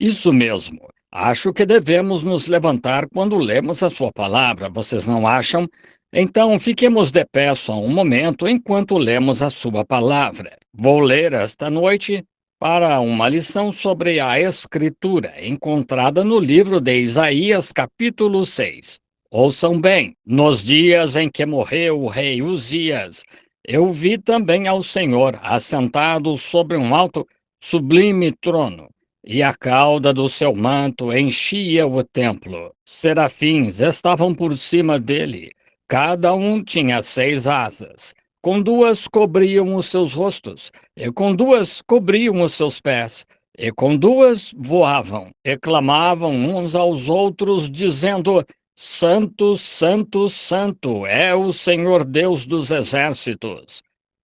Isso mesmo. Acho que devemos nos levantar quando lemos a sua palavra, vocês não acham? Então, fiquemos de pé só um momento enquanto lemos a sua palavra. Vou ler esta noite para uma lição sobre a Escritura, encontrada no livro de Isaías, capítulo 6. Ouçam bem: nos dias em que morreu o rei Uzias, eu vi também ao Senhor assentado sobre um alto, sublime trono, e a cauda do seu manto enchia o templo. Serafins estavam por cima dele. Cada um tinha 6 asas. Com duas cobriam os seus rostos, e com duas cobriam os seus pés, e com duas voavam, e clamavam uns aos outros, dizendo: Santo, Santo, Santo é o Senhor Deus dos exércitos.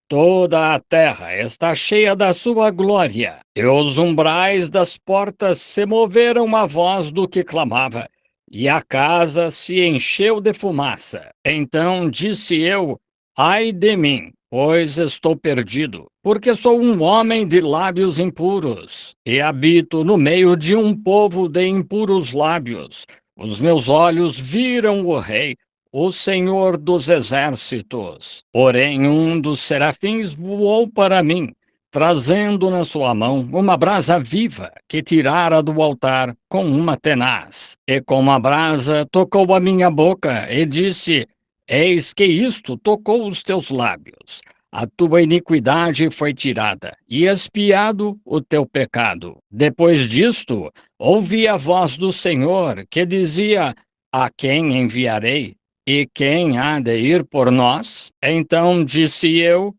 Toda a terra está cheia da sua glória, e os umbrais das portas se moveram à voz do que clamava, e a casa se encheu de fumaça. Então disse eu: Ai de mim, pois estou perdido, porque sou um homem de lábios impuros, e habito no meio de um povo de impuros lábios. Os meus olhos viram o Rei, o Senhor dos exércitos. Porém, um dos serafins voou para mim, trazendo na sua mão uma brasa viva que tirara do altar com uma tenaz. E com a brasa tocou a minha boca e disse: Eis que isto tocou os teus lábios. A tua iniquidade foi tirada, e expiado o teu pecado. Depois disto, ouvi a voz do Senhor, que dizia: A quem enviarei? E quem há de ir por nós? Então disse eu: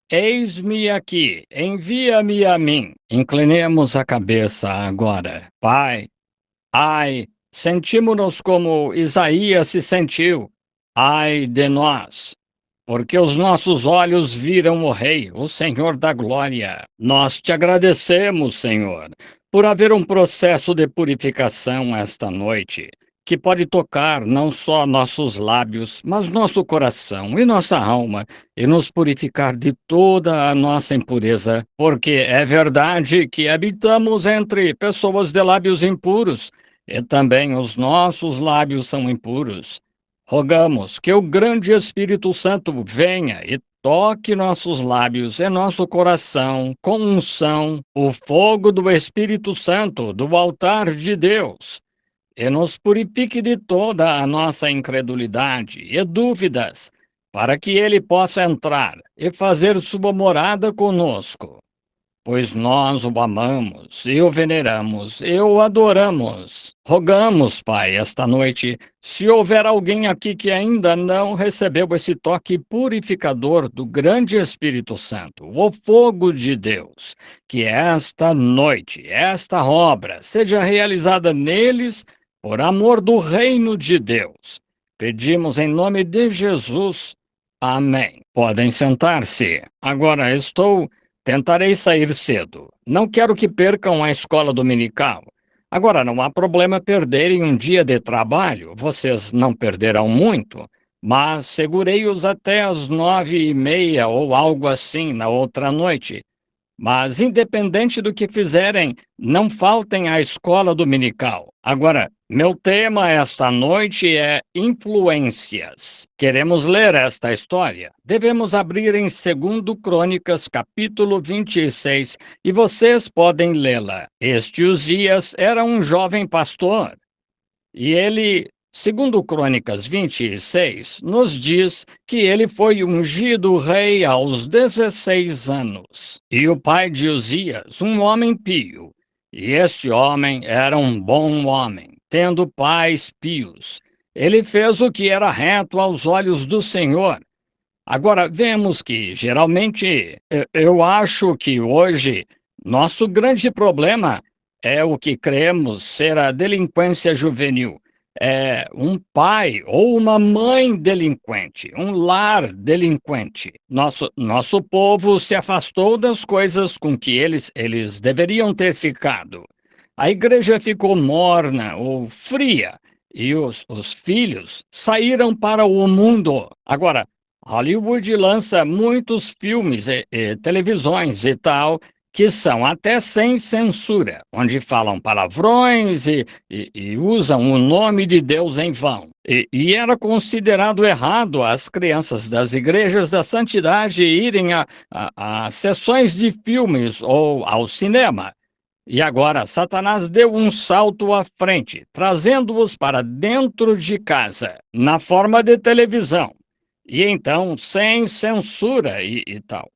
Eis-me aqui, envia-me a mim. Inclinemos a cabeça agora. Pai, ai, sentimos-nos como Isaías se sentiu. Ai de nós, porque os nossos olhos viram o Rei, o Senhor da Glória. Nós te agradecemos, Senhor, por haver um processo de purificação esta noite, que pode tocar não só nossos lábios, mas nosso coração e nossa alma, e nos purificar de toda a nossa impureza, porque é verdade que habitamos entre pessoas de lábios impuros, e também os nossos lábios são impuros. Rogamos que o grande Espírito Santo venha e toque nossos lábios e nosso coração com unção, o fogo do Espírito Santo do altar de Deus, e nos purifique de toda a nossa incredulidade e dúvidas, para que ele possa entrar e fazer sua morada conosco, pois nós o amamos e o veneramos e o adoramos. Rogamos, Pai, esta noite, se houver alguém aqui que ainda não recebeu esse toque purificador do grande Espírito Santo, o fogo de Deus, que esta noite, esta obra, seja realizada neles por amor do reino de Deus. Pedimos em nome de Jesus. Amém. Podem sentar-se. Agora tentarei sair cedo. Não quero que percam a escola dominical. Agora, não há problema perderem um dia de trabalho, vocês não perderão muito, mas segurei-os até às 9h30 ou algo assim na outra noite. Mas, independente do que fizerem, não faltem à escola dominical. Agora, meu tema esta noite é influências. Queremos ler esta história? Devemos abrir em 2 Crônicas, capítulo 26, e vocês podem lê-la. Este Uzias era um jovem pastor, e ele, segundo Crônicas 26, nos diz que ele foi ungido rei aos 16 anos. E o pai de Uzias, um homem pio. E este homem era um bom homem, tendo pais pios. Ele fez o que era reto aos olhos do Senhor. Agora, vemos que, geralmente, eu acho que hoje, nosso grande problema é o que cremos ser a delinquência juvenil. É um pai ou uma mãe delinquente, um lar delinquente. Nosso povo se afastou das coisas com que eles deveriam ter ficado. A igreja ficou morna ou fria, e os filhos saíram para o mundo. Agora, Hollywood lança muitos filmes e televisões e tal, que são até sem censura, onde falam palavrões e usam o nome de Deus em vão. E era considerado errado as crianças das igrejas da santidade irem a sessões de filmes ou ao cinema. E agora, Satanás deu um salto à frente, trazendo-os para dentro de casa, na forma de televisão. E então, sem censura e tal.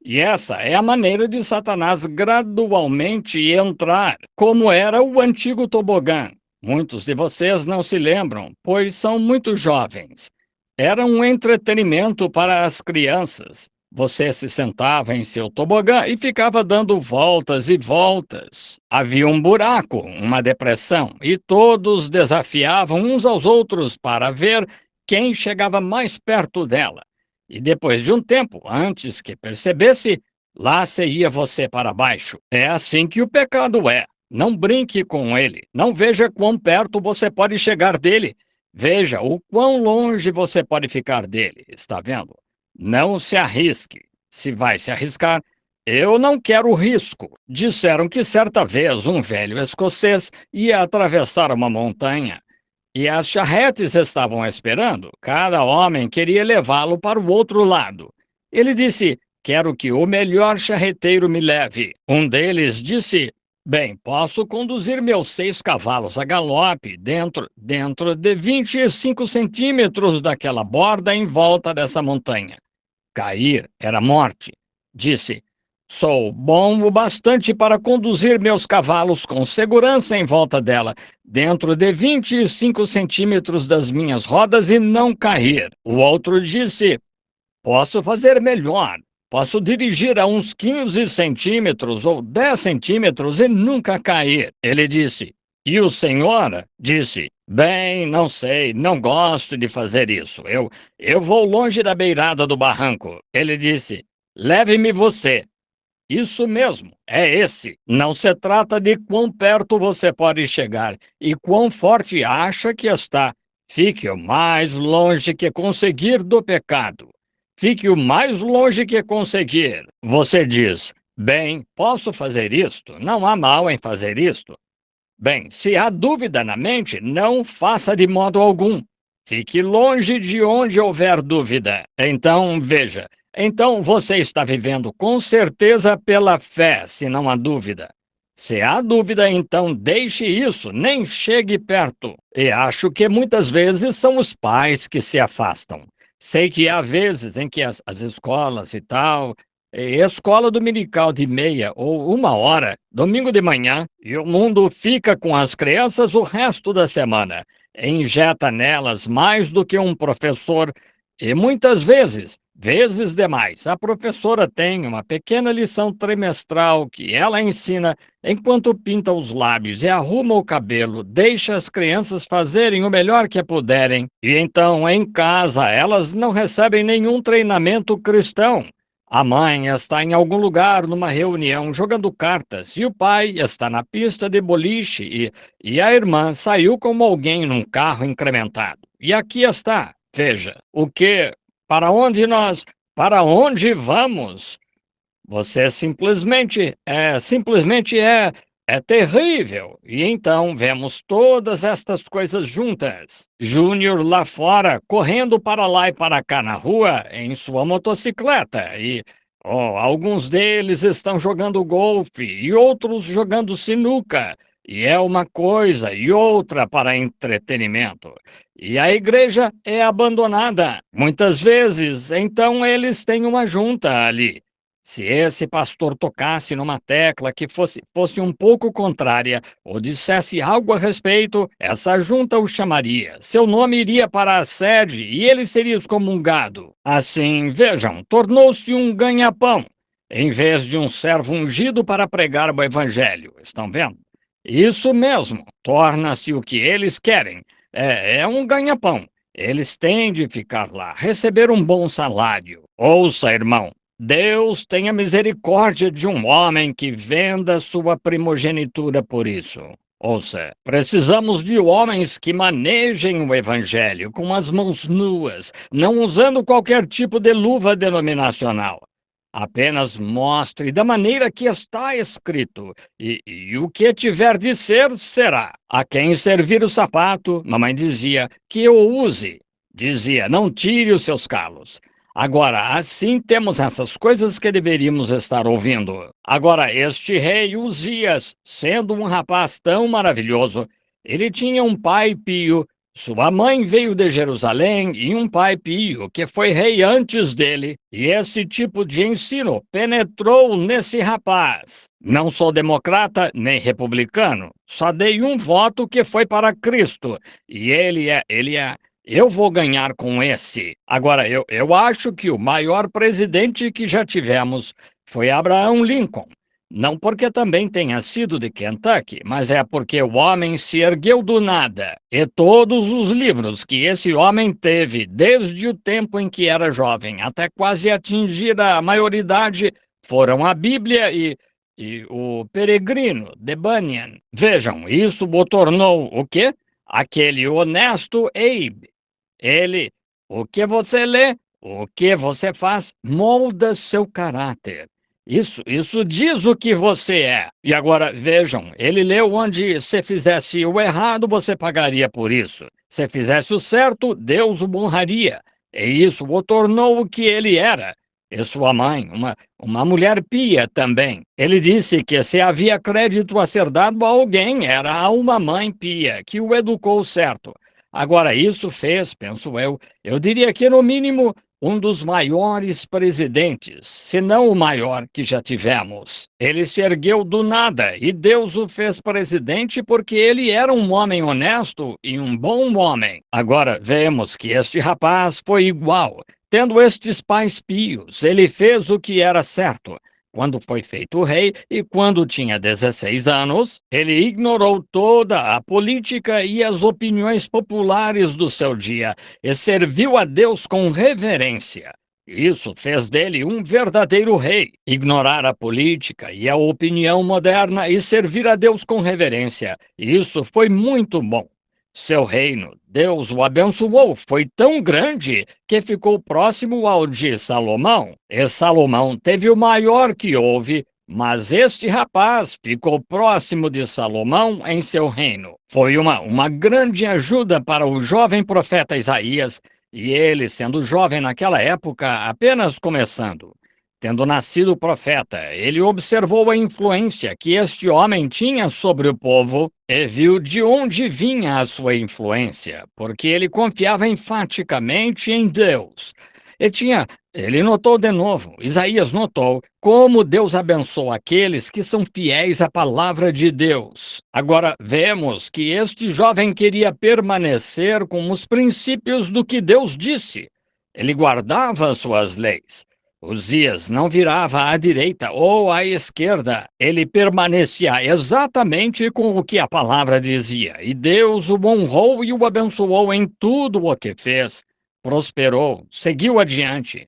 E essa é a maneira de Satanás gradualmente entrar, como era o antigo tobogã. Muitos de vocês não se lembram, pois são muito jovens. Era um entretenimento para as crianças. Você se sentava em seu tobogã e ficava dando voltas e voltas. Havia um buraco, uma depressão, e todos desafiavam uns aos outros para ver quem chegava mais perto dela. E depois de um tempo, antes que percebesse, lá se ia você para baixo. É assim que o pecado é. Não brinque com ele. Não veja quão perto você pode chegar dele. Veja o quão longe você pode ficar dele. Está vendo? Não se arrisque. Se vai se arriscar, eu não quero risco. Disseram que certa vez um velho escocês ia atravessar uma montanha. E as charretes estavam esperando. Cada homem queria levá-lo para o outro lado. Ele disse: quero que o melhor charreteiro me leve. Um deles disse: bem, posso conduzir meus 6 cavalos a galope dentro de 25 centímetros daquela borda em volta dessa montanha. Cair era morte. Disse: sou bom o bastante para conduzir meus cavalos com segurança em volta dela, dentro de 25 centímetros das minhas rodas e não cair. O outro disse: posso fazer melhor. Posso dirigir a uns 15 centímetros ou 10 centímetros e nunca cair. Ele disse: e o senhor? Disse: bem, não sei, não gosto de fazer isso. Eu vou longe da beirada do barranco. Ele disse: leve-me você. Isso mesmo, é esse. Não se trata de quão perto você pode chegar e quão forte acha que está. Fique o mais longe que conseguir do pecado. Fique o mais longe que conseguir. Você diz: bem, posso fazer isto? Não há mal em fazer isto. Bem, se há dúvida na mente, não faça de modo algum. Fique longe de onde houver dúvida. Então, veja. Então você está vivendo com certeza pela fé, se não há dúvida. Se há dúvida, então deixe isso, nem chegue perto. E acho que muitas vezes são os pais que se afastam. Sei que há vezes em que as escolas e tal, escola dominical de meia ou 1 hora, domingo de manhã, e o mundo fica com as crianças o resto da semana. Injeta nelas mais do que um professor e muitas vezes demais, a professora tem uma pequena lição trimestral que ela ensina enquanto pinta os lábios e arruma o cabelo, deixa as crianças fazerem o melhor que puderem. E então, em casa, elas não recebem nenhum treinamento cristão. A mãe está em algum lugar numa reunião jogando cartas e o pai está na pista de boliche e a irmã saiu como alguém num carro incrementado. E aqui está. Veja, o que, para onde vamos? Você é terrível. E então vemos todas estas coisas juntas. Júnior lá fora, correndo para lá e para cá na rua, em sua motocicleta. Alguns deles estão jogando golfe e outros jogando sinuca. E é uma coisa e outra para entretenimento. E a igreja é abandonada. Muitas vezes, então eles têm uma junta ali. Se esse pastor tocasse numa tecla que fosse um pouco contrária ou dissesse algo a respeito, essa junta o chamaria. Seu nome iria para a sede e ele seria excomungado. Assim, vejam, tornou-se um ganha-pão, em vez de um servo ungido para pregar o evangelho. Estão vendo? Isso mesmo, torna-se o que eles querem. É um ganha-pão. Eles têm de ficar lá, receber um bom salário. Ouça, irmão, Deus tenha misericórdia de um homem que venda sua primogenitura por isso. Ouça, precisamos de homens que manejem o evangelho com as mãos nuas, não usando qualquer tipo de luva denominacional. Apenas mostre da maneira que está escrito, e o que tiver de ser, será. A quem servir o sapato, mamãe dizia que eu o use. Dizia, não tire os seus calos. Agora, assim temos essas coisas que deveríamos estar ouvindo. Agora, este rei Uzias, sendo um rapaz tão maravilhoso, ele tinha um pai pio. Sua mãe veio de Jerusalém e um pai pio, que foi rei antes dele, e esse tipo de ensino penetrou nesse rapaz. Não sou democrata nem republicano, só dei um voto que foi para Cristo, e ele é. Eu vou ganhar com esse. Agora, eu acho que o maior presidente que já tivemos foi Abraham Lincoln. Não porque também tenha sido de Kentucky, mas é porque o homem se ergueu do nada. E todos os livros que esse homem teve, desde o tempo em que era jovem até quase atingir a maioridade, foram a Bíblia e o Peregrino, de Bunyan. Vejam, isso o tornou o quê? Aquele honesto Abe. Ele, o que você lê, o que você faz, molda seu caráter. Isso diz o que você é. E agora, vejam, ele leu onde se fizesse o errado, você pagaria por isso. Se fizesse o certo, Deus o honraria. E isso o tornou o que ele era. E sua mãe, uma mulher pia também. Ele disse que se havia crédito a ser dado a alguém, era a uma mãe pia, que o educou certo. Agora, isso fez, penso eu diria que no mínimo um dos maiores presidentes, se não o maior que já tivemos. Ele se ergueu do nada e Deus o fez presidente porque ele era um homem honesto e um bom homem. Agora, vemos que este rapaz foi igual. Tendo estes pais pios, ele fez o que era certo. Quando foi feito rei e quando tinha 16 anos, ele ignorou toda a política e as opiniões populares do seu dia e serviu a Deus com reverência. Isso fez dele um verdadeiro rei. Ignorar a política e a opinião moderna e servir a Deus com reverência. Isso foi muito bom. Seu reino, Deus o abençoou, foi tão grande que ficou próximo ao de Salomão. E Salomão teve o maior que houve, mas este rapaz ficou próximo de Salomão em seu reino. Foi uma grande ajuda para o jovem profeta Isaías, e ele, sendo jovem naquela época, apenas começando. Tendo nascido profeta, ele observou a influência que este homem tinha sobre o povo e viu de onde vinha a sua influência, porque ele confiava enfaticamente em Deus. Ele notou de novo, Isaías notou, como Deus abençoa aqueles que são fiéis à palavra de Deus. Agora vemos que este jovem queria permanecer com os princípios do que Deus disse. Ele guardava suas leis. Uzias não virava à direita ou à esquerda, ele permanecia exatamente com o que a palavra dizia, e Deus o honrou e o abençoou em tudo o que fez. Prosperou, seguiu adiante.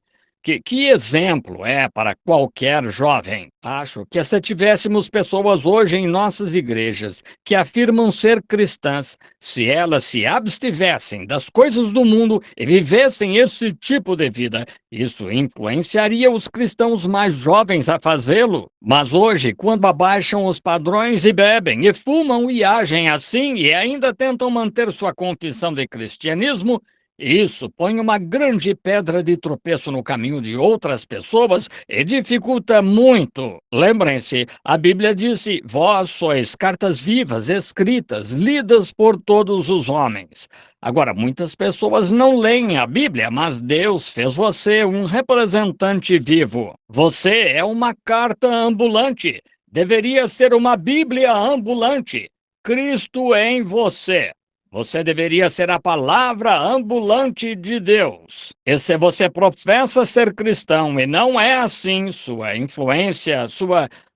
Que exemplo é para qualquer jovem? Acho que se tivéssemos pessoas hoje em nossas igrejas que afirmam ser cristãs, se elas se abstivessem das coisas do mundo e vivessem esse tipo de vida, isso influenciaria os cristãos mais jovens a fazê-lo. Mas hoje, quando abaixam os padrões e bebem, e fumam e agem assim e ainda tentam manter sua confissão de cristianismo, isso põe uma grande pedra de tropeço no caminho de outras pessoas e dificulta muito. Lembrem-se, a Bíblia disse: vós sois cartas vivas, escritas, lidas por todos os homens. Agora, muitas pessoas não leem a Bíblia, mas Deus fez você um representante vivo. Você é uma carta ambulante. Deveria ser uma Bíblia ambulante. Cristo em você. Você deveria ser a palavra ambulante de Deus. E se você professa ser cristão e não é assim, sua influência,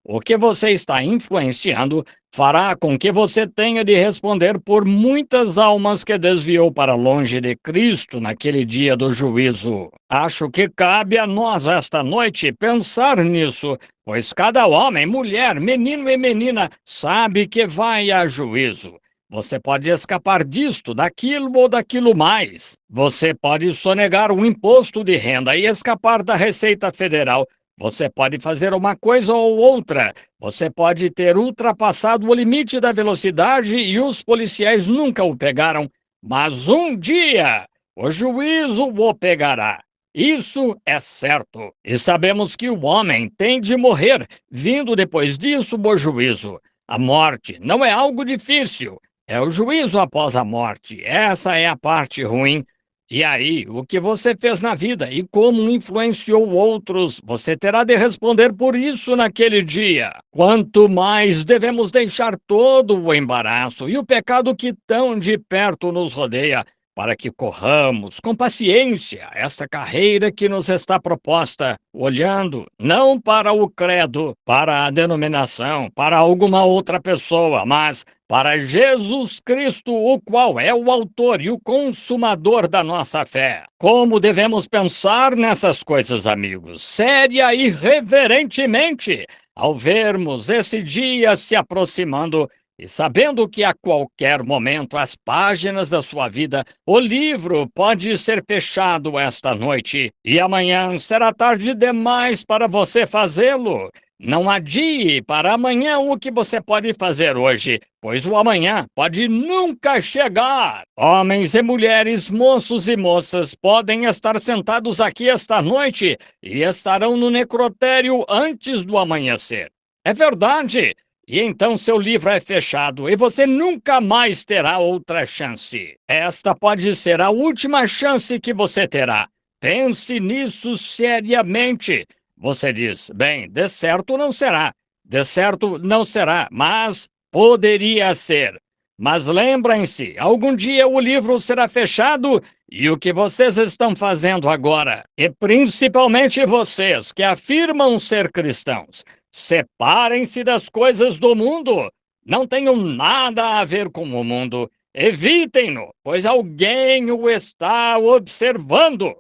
o que você está influenciando, fará com que você tenha de responder por muitas almas que desviou para longe de Cristo naquele dia do juízo. Acho que cabe a nós esta noite pensar nisso, pois cada homem, mulher, menino e menina sabe que vai a juízo. Você pode escapar disto, daquilo ou daquilo mais. Você pode sonegar o imposto de renda e escapar da Receita Federal. Você pode fazer uma coisa ou outra. Você pode ter ultrapassado o limite da velocidade e os policiais nunca o pegaram. Mas um dia o juízo o pegará. Isso é certo. E sabemos que o homem tem de morrer, vindo depois disso o juízo. A morte não é algo difícil. É o juízo após a morte. Essa é a parte ruim. E aí, o que você fez na vida e como influenciou outros, você terá de responder por isso naquele dia. Quanto mais devemos deixar todo o embaraço e o pecado que tão de perto nos rodeia, para que corramos com paciência esta carreira que nos está proposta, olhando não para o credo, para a denominação, para alguma outra pessoa, mas para Jesus Cristo, o qual é o autor e o consumador da nossa fé. Como devemos pensar nessas coisas, amigos? Séria e reverentemente, ao vermos esse dia se aproximando e sabendo que a qualquer momento as páginas da sua vida, o livro pode ser fechado esta noite e amanhã será tarde demais para você fazê-lo. Não adie para amanhã o que você pode fazer hoje, pois o amanhã pode nunca chegar. Homens e mulheres, moços e moças, podem estar sentados aqui esta noite e estarão no necrotério antes do amanhecer. É verdade. E então seu livro é fechado e você nunca mais terá outra chance. Esta pode ser a última chance que você terá. Pense nisso seriamente. Você diz, bem, de certo não será. De certo não será, mas poderia ser. Mas lembrem-se, algum dia o livro será fechado e o que vocês estão fazendo agora, e principalmente vocês que afirmam ser cristãos, separem-se das coisas do mundo. Não tenham nada a ver com o mundo. Evitem-no, pois alguém o está observando.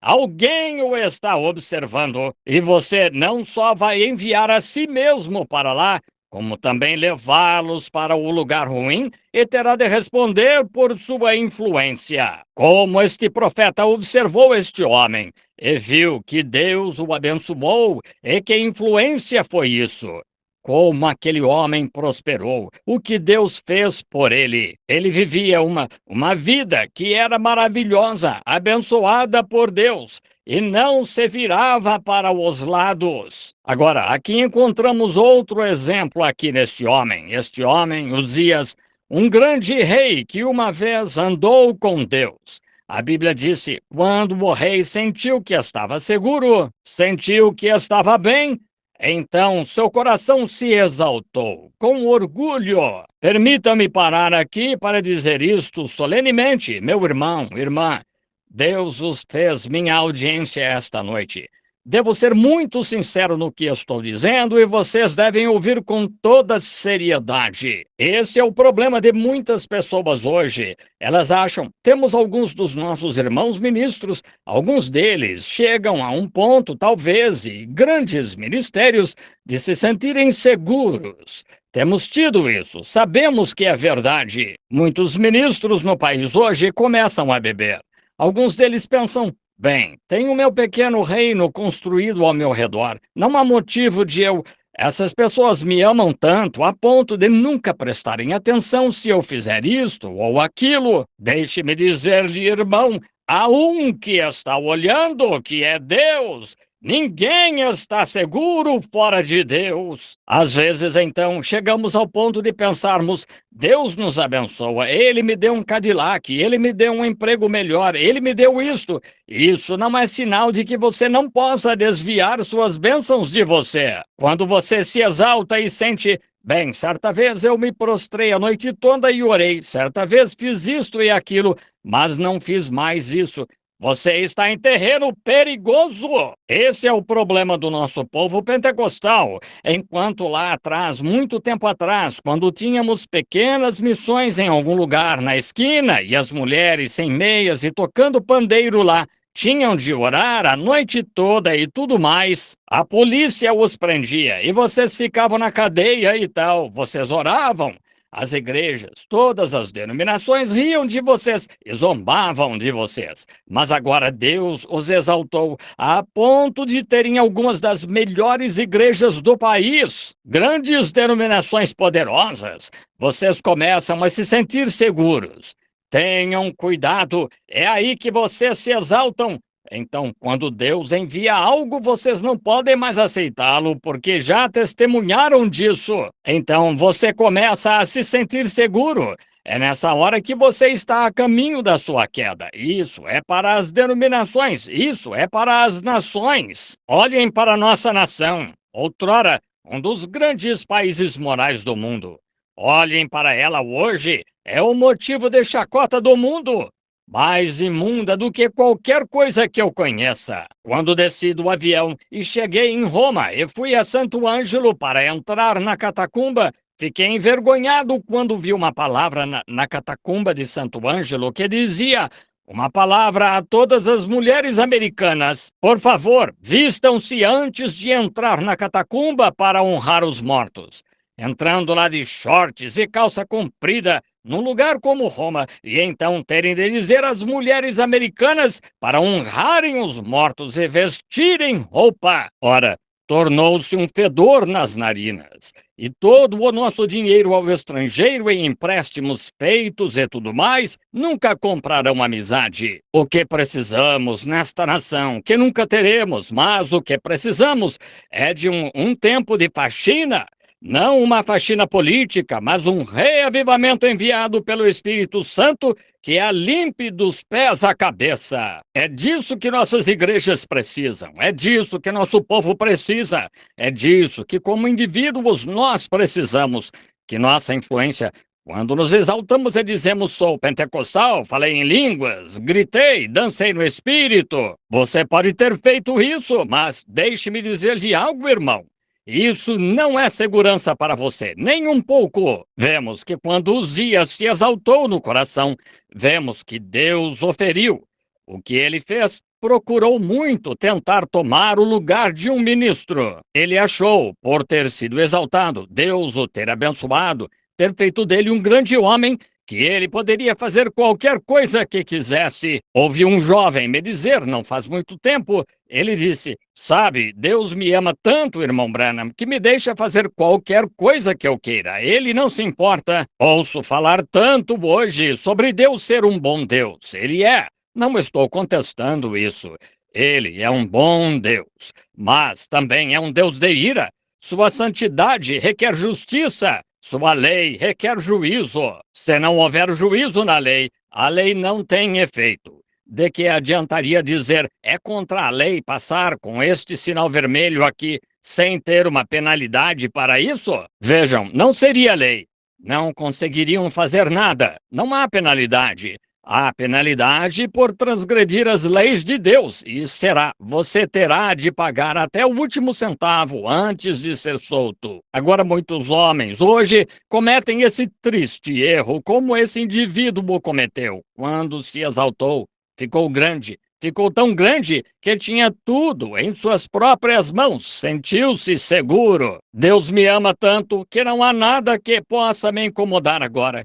Alguém o está observando. E você não só vai enviar a si mesmo para lá, como também levá-los para o lugar ruim e terá de responder por sua influência. Como este profeta observou este homem e viu que Deus o abençoou e que influência foi isso. Como aquele homem prosperou, o que Deus fez por ele. Ele vivia uma vida que era maravilhosa, abençoada por Deus, e não se virava para os lados. Agora, aqui encontramos outro exemplo aqui neste homem. Este homem, Uzias, um grande rei que uma vez andou com Deus. A Bíblia disse, quando o rei sentiu que estava seguro, sentiu que estava bem, então seu coração se exaltou com orgulho. Permita-me parar aqui para dizer isto solenemente, meu irmão, irmã. Deus os fez minha audiência esta noite. Devo ser muito sincero no que estou dizendo e vocês devem ouvir com toda seriedade. Esse é o problema de muitas pessoas hoje. Elas acham, temos alguns dos nossos irmãos ministros, alguns deles chegam a um ponto, talvez, e grandes ministérios, de se sentirem seguros. Temos tido isso, sabemos que é verdade. Muitos ministros no país hoje começam a beber. Alguns deles pensam, bem, tenho o meu pequeno reino construído ao meu redor. Não há motivo de eu... Essas pessoas me amam tanto a ponto de nunca prestarem atenção se eu fizer isto ou aquilo. Deixe-me dizer-lhe, irmão, há um que está olhando, que é Deus. Ninguém está seguro fora de Deus. Às vezes, então, chegamos ao ponto de pensarmos, Deus nos abençoa, Ele me deu um Cadillac, Ele me deu um emprego melhor, Ele me deu isto. Isso não é sinal de que você não possa desviar suas bênçãos de você. Quando você se exalta e sente, bem, certa vez eu me prostrei a noite toda e orei, certa vez fiz isto e aquilo, mas não fiz mais isso. Você está em terreno perigoso. Esse é o problema do nosso povo pentecostal. Enquanto lá atrás, muito tempo atrás, quando tínhamos pequenas missões em algum lugar na esquina e as mulheres sem meias e tocando pandeiro lá, tinham de orar a noite toda e tudo mais. A polícia os prendia e vocês ficavam na cadeia e tal. Vocês oravam. As igrejas, todas as denominações riam de vocês e zombavam de vocês. Mas agora Deus os exaltou a ponto de terem algumas das melhores igrejas do país. Grandes denominações poderosas. Vocês começam a se sentir seguros. Tenham cuidado, é aí que vocês se exaltam. Então, quando Deus envia algo, vocês não podem mais aceitá-lo, porque já testemunharam disso. Então, você começa a se sentir seguro. É nessa hora que você está a caminho da sua queda. Isso é para as denominações, isso é para as nações. Olhem para a nossa nação, outrora um dos grandes países morais do mundo. Olhem para ela hoje, é o motivo de chacota do mundo. Mais imunda do que qualquer coisa que eu conheça. Quando desci do avião e cheguei em Roma e fui a Santo Ângelo para entrar na catacumba, fiquei envergonhado quando vi uma palavra na catacumba de Santo Ângelo que dizia uma palavra a todas as mulheres americanas: por favor, vistam-se antes de entrar na catacumba para honrar os mortos. Entrando lá de shorts e calça comprida, num lugar como Roma, e então terem de dizer às mulheres americanas para honrarem os mortos e vestirem roupa. Ora, tornou-se um fedor nas narinas. E todo o nosso dinheiro ao estrangeiro em empréstimos feitos e tudo mais nunca comprarão amizade. O que precisamos nesta nação, que nunca teremos, mas o que precisamos é de um tempo de faxina. Não uma faxina política, mas um reavivamento enviado pelo Espírito Santo que a limpe dos pés à cabeça. É disso que nossas igrejas precisam, é disso que nosso povo precisa, é disso que, como indivíduos, nós precisamos, que nossa influência, quando nos exaltamos e dizemos sou pentecostal, falei em línguas, gritei, dancei no Espírito. Você pode ter feito isso, mas deixe-me dizer-lhe algo, irmão. Isso não é segurança para você, nem um pouco. Vemos que quando Uzias se exaltou no coração, vemos que Deus o feriu. O que ele fez? Procurou muito tentar tomar o lugar de um ministro. Ele achou, por ter sido exaltado, Deus o ter abençoado, ter feito dele um grande homem, que ele poderia fazer qualquer coisa que quisesse. Ouvi um jovem me dizer, não faz muito tempo, ele disse: sabe, Deus me ama tanto, irmão Branham, que me deixa fazer qualquer coisa que eu queira. Ele não se importa. Ouço falar tanto hoje sobre Deus ser um bom Deus. Ele é. Não estou contestando isso. Ele é um bom Deus, mas também é um Deus de ira. Sua santidade requer justiça. Sua lei requer juízo. Se não houver juízo na lei, a lei não tem efeito. De que adiantaria dizer é contra a lei passar com este sinal vermelho aqui sem ter uma penalidade para isso? Vejam, não seria lei. Não conseguiriam fazer nada. Não há penalidade. Há penalidade por transgredir as leis de Deus, e será, você terá de pagar até o último centavo antes de ser solto. Agora, muitos homens hoje cometem esse triste erro, como esse indivíduo cometeu, quando se exaltou, ficou grande. Ficou tão grande que tinha tudo em suas próprias mãos, sentiu-se seguro. Deus me ama tanto que não há nada que possa me incomodar agora.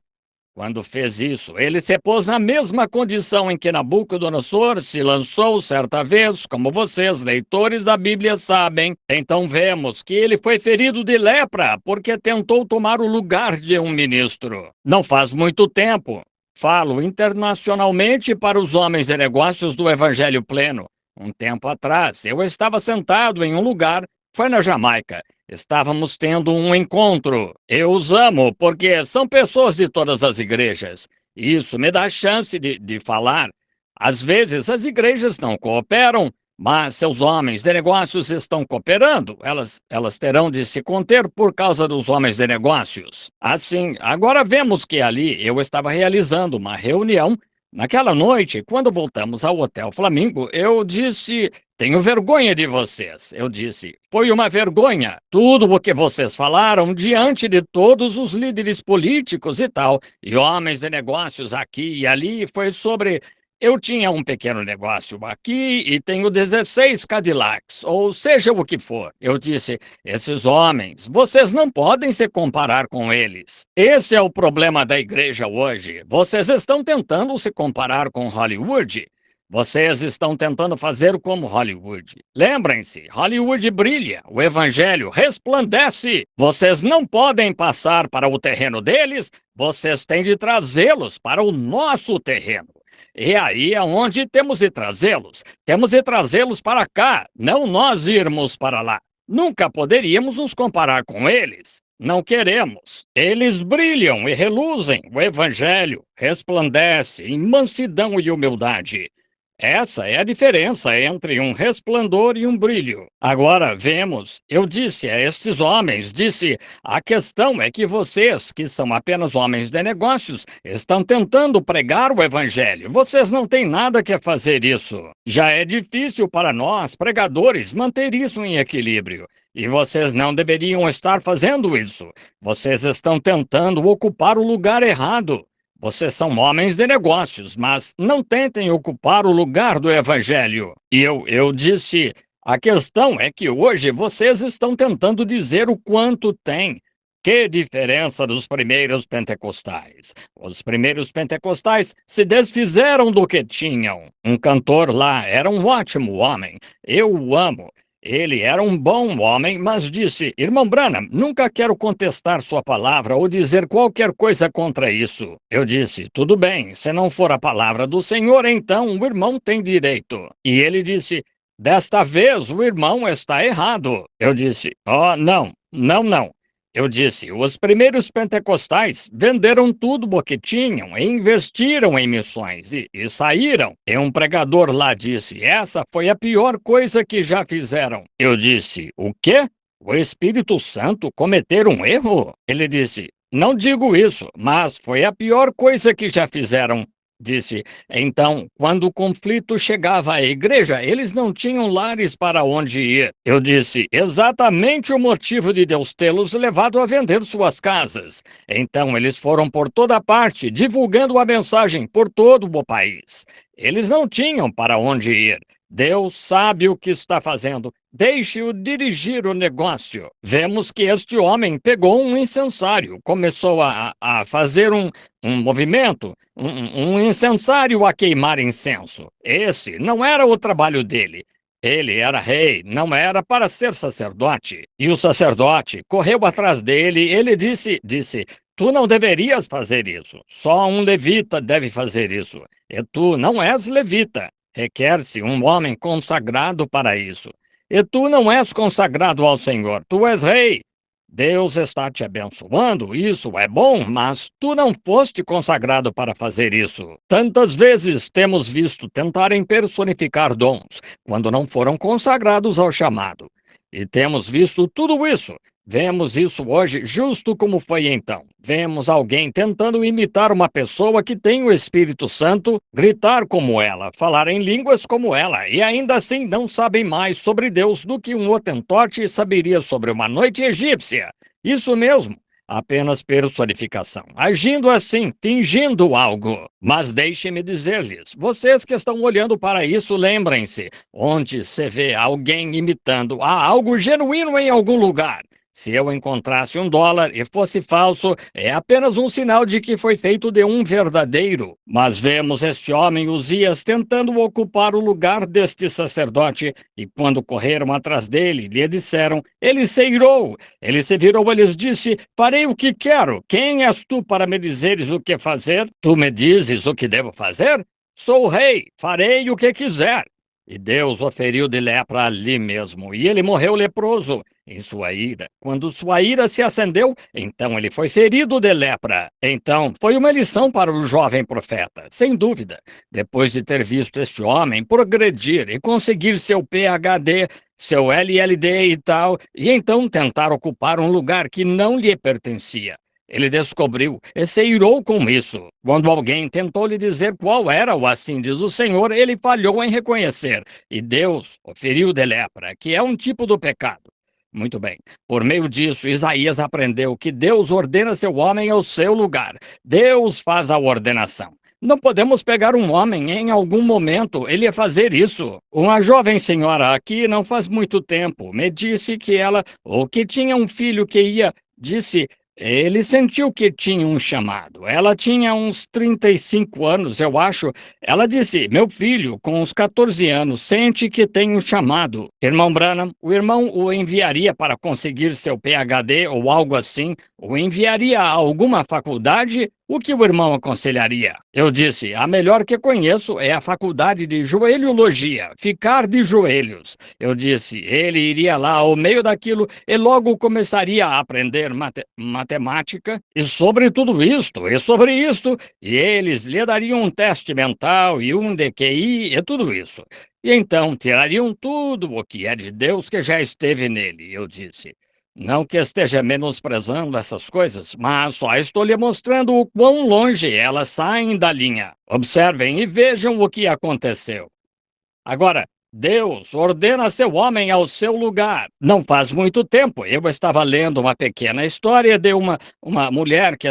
Quando fez isso, ele se pôs na mesma condição em que Nabucodonosor se lançou certa vez, como vocês, leitores da Bíblia, sabem. Então vemos que ele foi ferido de lepra porque tentou tomar o lugar de um ministro. Não faz muito tempo. Falo internacionalmente para os homens e negócios do Evangelho Pleno. Um tempo atrás, eu estava sentado em um lugar, foi na Jamaica. Estávamos tendo um encontro. Eu os amo porque são pessoas de todas as igrejas. Isso me dá a chance de falar. Às vezes as igrejas não cooperam, mas seus homens de negócios estão cooperando. Elas terão de se conter por causa dos homens de negócios. Assim, agora vemos que ali eu estava realizando uma reunião. Naquela noite, quando voltamos ao Hotel Flamingo, eu disse: tenho vergonha de vocês. Eu disse: foi uma vergonha. Tudo o que vocês falaram diante de todos os líderes políticos e tal, e homens de negócios aqui e ali, foi sobre Eu tinha um pequeno negócio aqui e tenho 16 Cadillacs, ou seja o que for. Eu disse: esses homens, vocês não podem se comparar com eles. Esse é o problema da igreja hoje. Vocês estão tentando se comparar com Hollywood. Vocês estão tentando fazer como Hollywood. Lembrem-se, Hollywood brilha, o evangelho resplandece. Vocês não podem passar para o terreno deles, vocês têm de trazê-los para o nosso terreno. E aí é onde temos de trazê-los. Temos de trazê-los para cá, não nós irmos para lá. Nunca poderíamos nos comparar com eles. Não queremos. Eles brilham e reluzem. O evangelho resplandece em mansidão e humildade. Essa é a diferença entre um resplendor e um brilho. Agora vemos, eu disse a estes homens, a questão é que vocês, que são apenas homens de negócios, estão tentando pregar o evangelho. Vocês não têm nada que fazer isso. Já é difícil para nós, pregadores, manter isso em equilíbrio. E vocês não deveriam estar fazendo isso. Vocês estão tentando ocupar o lugar errado. Vocês são homens de negócios, mas não tentem ocupar o lugar do evangelho. E eu disse, a questão é que hoje vocês estão tentando dizer o quanto tem. Que diferença dos primeiros pentecostais. Os primeiros pentecostais se desfizeram do que tinham. Um cantor lá era um ótimo homem. Eu o amo. Ele era um bom homem, mas disse: Irmão Branham, nunca quero contestar sua palavra ou dizer qualquer coisa contra isso. Eu disse: tudo bem, se não for a palavra do Senhor, então o irmão tem direito. E ele disse: desta vez o irmão está errado. Eu disse: oh, não, não, não. Eu disse: os primeiros pentecostais venderam tudo o que tinham e investiram em missões e saíram. E um pregador lá disse: essa foi a pior coisa que já fizeram. Eu disse: o quê? O Espírito Santo cometer um erro? Ele disse: não digo isso, mas foi a pior coisa que já fizeram. Disse: então, quando o conflito chegava à igreja, eles não tinham lares para onde ir. Eu disse: exatamente o motivo de Deus tê-los levado a vender suas casas. Então, eles foram por toda parte, divulgando a mensagem por todo o país. Eles não tinham para onde ir. Deus sabe o que está fazendo. Deixe-o dirigir o negócio. Vemos que este homem pegou um incensário, começou a fazer um movimento, um incensário a queimar incenso. Esse não era o trabalho dele. Ele era rei, não era para ser sacerdote. E o sacerdote correu atrás dele. Ele disse: tu não deverias fazer isso. Só um levita deve fazer isso. E tu não és levita. Requer-se um homem consagrado para isso. E tu não és consagrado ao Senhor, tu és rei. Deus está te abençoando, isso é bom, mas tu não foste consagrado para fazer isso. Tantas vezes temos visto tentarem personificar dons, quando não foram consagrados ao chamado. E temos visto tudo isso. Vemos isso hoje justo como foi então. Vemos alguém tentando imitar uma pessoa que tem o Espírito Santo, gritar como ela, falar em línguas como ela, e ainda assim não sabem mais sobre Deus do que um hotentote saberia sobre uma noite egípcia. Isso mesmo. Apenas personificação, agindo assim, fingindo algo. Mas deixe-me dizer-lhes, vocês que estão olhando para isso, lembrem-se, onde se vê alguém imitando, há algo genuíno em algum lugar. Se eu encontrasse $1 e fosse falso, é apenas um sinal de que foi feito de um verdadeiro. Mas vemos este homem Uzias tentando ocupar o lugar deste sacerdote, e quando correram atrás dele, lhe disseram, ele se irou. Ele se virou e lhes disse, farei o que quero. Quem és tu para me dizeres o que fazer? Tu me dizes o que devo fazer? Sou o rei, farei o que quiser. E Deus o feriu de lepra ali mesmo, e ele morreu leproso. Em sua ira, quando sua ira se acendeu, então ele foi ferido de lepra. Então, foi uma lição para o jovem profeta, sem dúvida. Depois de ter visto este homem progredir e conseguir seu PhD, seu LLD e tal, e então tentar ocupar um lugar que não lhe pertencia. Ele descobriu e se irou com isso. Quando alguém tentou lhe dizer qual era o assim diz o Senhor, ele falhou em reconhecer. E Deus o feriu de lepra, que é um tipo do pecado. Muito bem. Por meio disso, Isaías aprendeu que Deus ordena seu homem ao seu lugar. Deus faz a ordenação. Não podemos pegar um homem, em algum momento ele ia fazer isso. Uma jovem senhora aqui, não faz muito tempo, me disse que ela, ou que tinha um filho que ia, disse, ele sentiu que tinha um chamado. Ela tinha uns 35 anos, eu acho. Ela disse: Meu filho, com uns 14 anos, sente que tem um chamado. Irmão Branham, o irmão o enviaria para conseguir seu PhD ou algo assim? O enviaria a alguma faculdade? O que o irmão aconselharia? Eu disse: A melhor que conheço é a faculdade de joelhologia, ficar de joelhos. Eu disse: Ele iria lá ao meio daquilo e logo começaria a aprender matemática e sobre tudo isto, e sobre isto, e eles lhe dariam um teste mental e um de QI e tudo isso. E então tirariam tudo o que é de Deus que já esteve nele, eu disse. Não que esteja menosprezando essas coisas, mas só estou lhe mostrando o quão longe elas saem da linha. Observem e vejam o que aconteceu. Agora, Deus ordena seu homem ao seu lugar. Não faz muito tempo, eu estava lendo uma pequena história de uma mulher que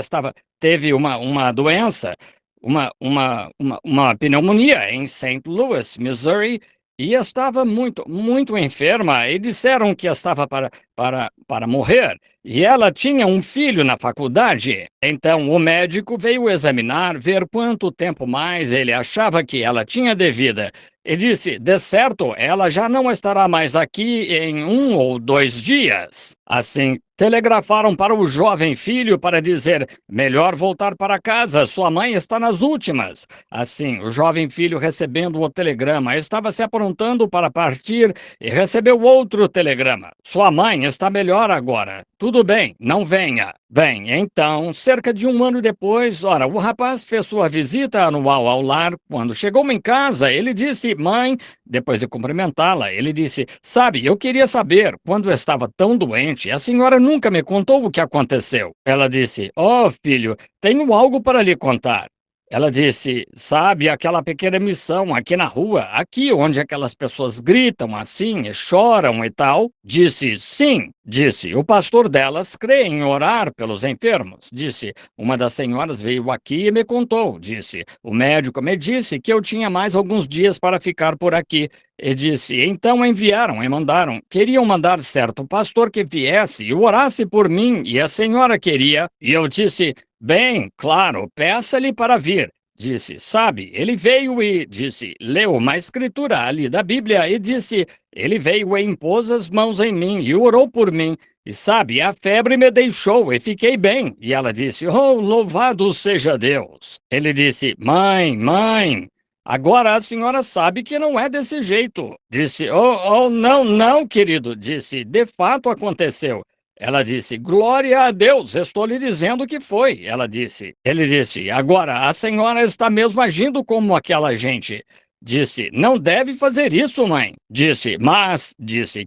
teve uma doença, uma pneumonia em Saint Louis, Missouri, e estava muito enferma, e disseram que estava para morrer. E ela tinha um filho na faculdade. Então o médico veio examinar, ver quanto tempo mais ele achava que ela tinha de vida. E disse: de certo, ela já não estará mais aqui em 1 ou 2 dias. Assim, telegrafaram para o jovem filho para dizer: melhor voltar para casa, sua mãe está nas últimas. Assim, o jovem filho, recebendo o telegrama, estava se aprontando para partir e recebeu outro telegrama: sua mãe está melhor agora. Tudo bem, não venha. Bem, então, cerca de 1 ano depois, ora, o rapaz fez sua visita anual ao lar. Quando chegou em casa, ele disse: mãe, depois de cumprimentá-la, ele disse: sabe, eu queria saber, quando eu estava tão doente, a senhora nunca me contou o que aconteceu. Ela disse: oh, filho, tenho algo para lhe contar. Ela disse: sabe aquela pequena missão aqui na rua, aqui onde aquelas pessoas gritam assim e choram e tal? Disse: sim. Disse: o pastor delas crê em orar pelos enfermos. Disse: uma das senhoras veio aqui e me contou. Disse: o médico me disse que eu tinha mais alguns dias para ficar por aqui. E disse: então enviaram e mandaram. Queriam mandar certo pastor que viesse e orasse por mim, e a senhora queria. E eu disse: bem, claro, peça-lhe para vir. Disse: sabe, ele veio e disse, leu uma escritura ali da Bíblia e disse: ele veio e impôs as mãos em mim e orou por mim. E sabe, a febre me deixou e fiquei bem. E ela disse: oh, louvado seja Deus. Ele disse: mãe, agora a senhora sabe que não é desse jeito. Disse: oh, não, não, querido. Disse: de fato aconteceu. Ela disse: glória a Deus, estou lhe dizendo que foi. Ela disse. Ele disse: agora a senhora está mesmo agindo como aquela gente. Disse: não deve fazer isso, mãe. Disse,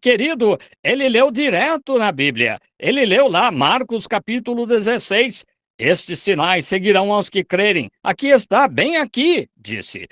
querido, ele leu direto na Bíblia. Ele leu lá Marcos capítulo 16. Estes sinais seguirão aos que crerem. Aqui está, bem aqui, disse.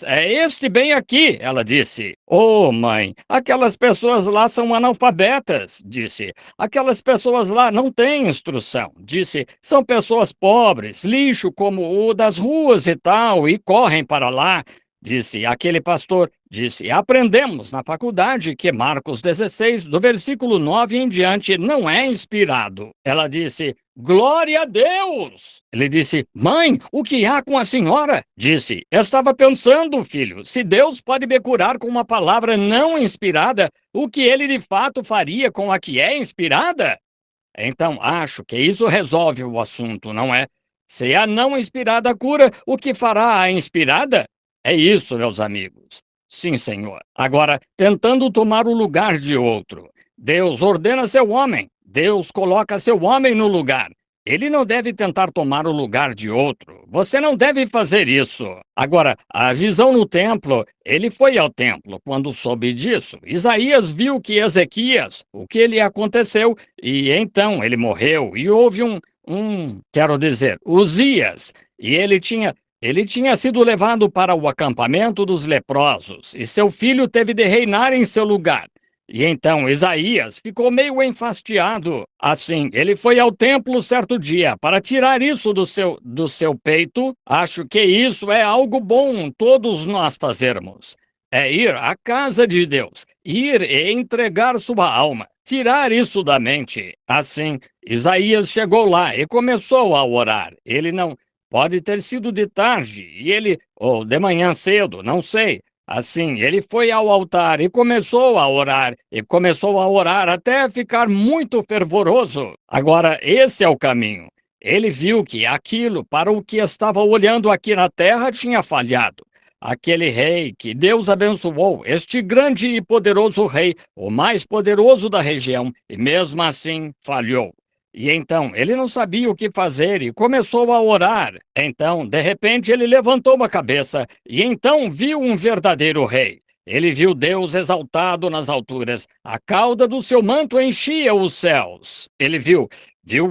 É este bem aqui, ela disse. Oh, mãe, aquelas pessoas lá são analfabetas, disse. Aquelas pessoas lá não têm instrução, disse. São pessoas pobres, lixo como o das ruas e tal, e correm para lá. Disse aquele pastor, disse: aprendemos na faculdade que Marcos 16, do versículo 9 em diante, não é inspirado. Ela disse: glória a Deus! Ele disse: mãe, o que há com a senhora? Disse: estava pensando, filho, se Deus pode me curar com uma palavra não inspirada, o que ele de fato faria com a que é inspirada? Então, acho que isso resolve o assunto, não é? Se a não inspirada cura, o que fará a inspirada? É isso, meus amigos. Sim, Senhor. Agora, tentando tomar o lugar de outro. Deus ordena seu homem. Deus coloca seu homem no lugar. Ele não deve tentar tomar o lugar de outro. Você não deve fazer isso. Agora, a visão no templo, ele foi ao templo quando soube disso. Isaías viu que Ezequias, o que lhe aconteceu, e então ele morreu. E houve quero dizer, Uzias, e ele tinha sido levado para o acampamento dos leprosos, e seu filho teve de reinar em seu lugar. E então Isaías ficou meio enfastiado. Assim, ele foi ao templo certo dia para tirar isso do seu peito. Acho que isso é algo bom todos nós fazermos. É ir à casa de Deus, ir e entregar sua alma, tirar isso da mente. Assim, Isaías chegou lá e começou a orar. Ele não pode ter sido de tarde, ou de manhã cedo, não sei. Assim, ele foi ao altar e começou a orar até ficar muito fervoroso. Agora, esse é o caminho. Ele viu que aquilo para o que estava olhando aqui na terra tinha falhado. Aquele rei que Deus abençoou, este grande e poderoso rei, o mais poderoso da região, e mesmo assim falhou. E então ele não sabia o que fazer e começou a orar. Então, de repente, ele levantou a cabeça e então viu um verdadeiro rei. Ele viu Deus exaltado nas alturas. A cauda do seu manto enchia os céus. Ele viu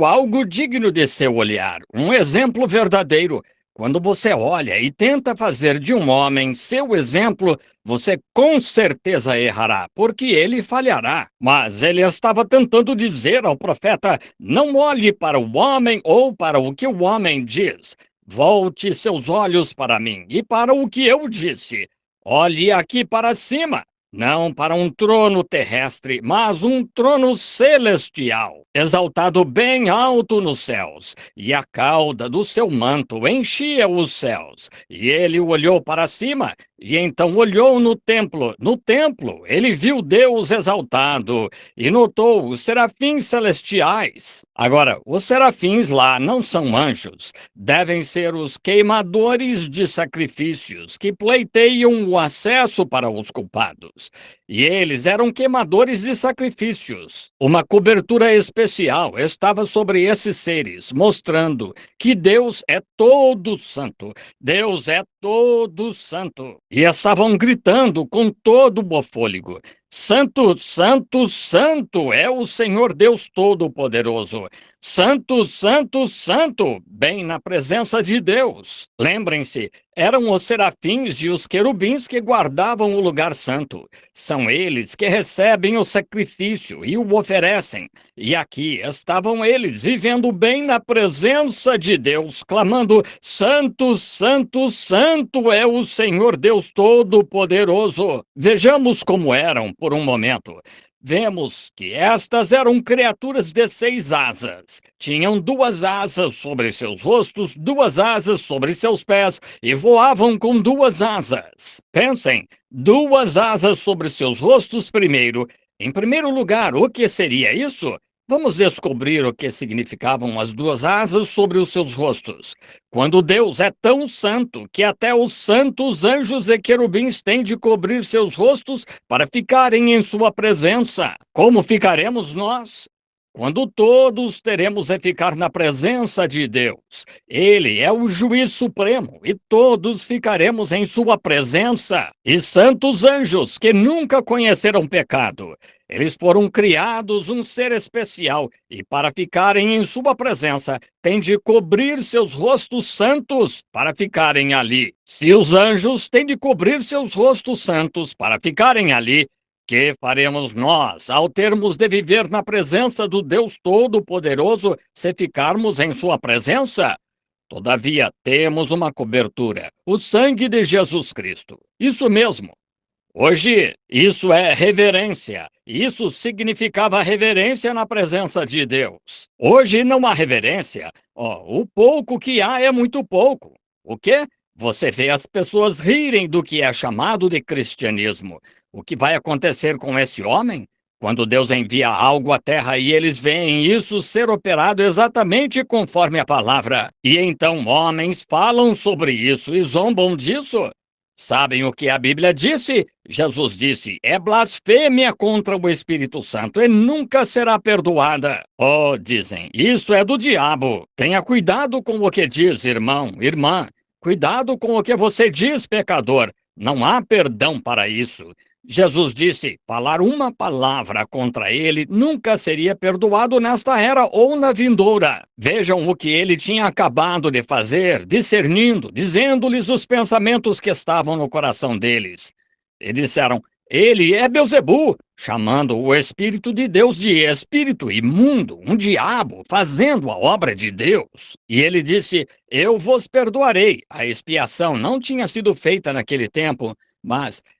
algo digno de seu olhar, um exemplo verdadeiro. Quando você olha e tenta fazer de um homem seu exemplo, você com certeza errará, porque ele falhará. Mas ele estava tentando dizer ao profeta: não olhe para o homem ou para o que o homem diz. Volte seus olhos para mim e para o que eu disse. Olhe aqui para cima. Não para um trono terrestre, mas um trono celestial, exaltado bem alto nos céus, e a cauda do seu manto enchia os céus. E ele olhou para cima, e então olhou no templo. No templo, ele viu Deus exaltado e notou os serafins celestiais. Agora, os serafins lá não são anjos, devem ser os queimadores de sacrifícios que pleiteiam o acesso para os culpados. E eles eram queimadores de sacrifícios. Uma cobertura especial estava sobre esses seres, mostrando que Deus é todo santo. Deus é todo santo. E estavam gritando com todo o fôlego: Santo, Santo, Santo é o Senhor Deus Todo-Poderoso. Santo, Santo, Santo, bem na presença de Deus. Lembrem-se, eram os serafins e os querubins que guardavam o lugar santo. São eles que recebem o sacrifício e o oferecem. E aqui estavam eles, vivendo bem na presença de Deus, clamando: Santo, Santo, Santo é o Senhor Deus Todo-Poderoso. Vejamos como eram por um momento. Vemos que estas eram criaturas de 6 asas. Tinham 2 asas sobre seus rostos, 2 asas sobre seus pés e voavam com 2 asas. Pensem, 2 asas sobre seus rostos primeiro. Em primeiro lugar, o que seria isso? Vamos descobrir o que significavam as 2 asas sobre os seus rostos. Quando Deus é tão santo que até os santos anjos e querubins têm de cobrir seus rostos para ficarem em sua presença. Como ficaremos nós? Quando todos teremos de ficar na presença de Deus. Ele é o juiz supremo e todos ficaremos em sua presença. E santos anjos que nunca conheceram pecado. Eles foram criados um ser especial e para ficarem em sua presença têm de cobrir seus rostos santos para ficarem ali. Se os anjos têm de cobrir seus rostos santos para ficarem ali, que faremos nós ao termos de viver na presença do Deus Todo-Poderoso se ficarmos em sua presença? Todavia, temos uma cobertura, o sangue de Jesus Cristo. Isso mesmo. Hoje, isso é reverência. Isso significava reverência na presença de Deus. Hoje não há reverência. O pouco que há é muito pouco. O quê? Você vê as pessoas rirem do que é chamado de cristianismo. O que vai acontecer com esse homem? Quando Deus envia algo à terra e eles veem isso ser operado exatamente conforme a palavra. E então homens falam sobre isso e zombam disso. Sabem o que a Bíblia disse? Jesus disse: é blasfêmia contra o Espírito Santo e nunca será perdoada. Oh, dizem, isso é do diabo. Tenha cuidado com o que diz, irmão, irmã. Cuidado com o que você diz, pecador. Não há perdão para isso. Jesus disse: falar uma palavra contra ele nunca seria perdoado nesta era ou na vindoura. Vejam o que ele tinha acabado de fazer, discernindo, dizendo-lhes os pensamentos que estavam no coração deles. E disseram: Ele é Belzebu, chamando o Espírito de Deus de espírito imundo, um diabo, fazendo a obra de Deus. E ele disse: Eu vos perdoarei. A expiação não tinha sido feita naquele tempo,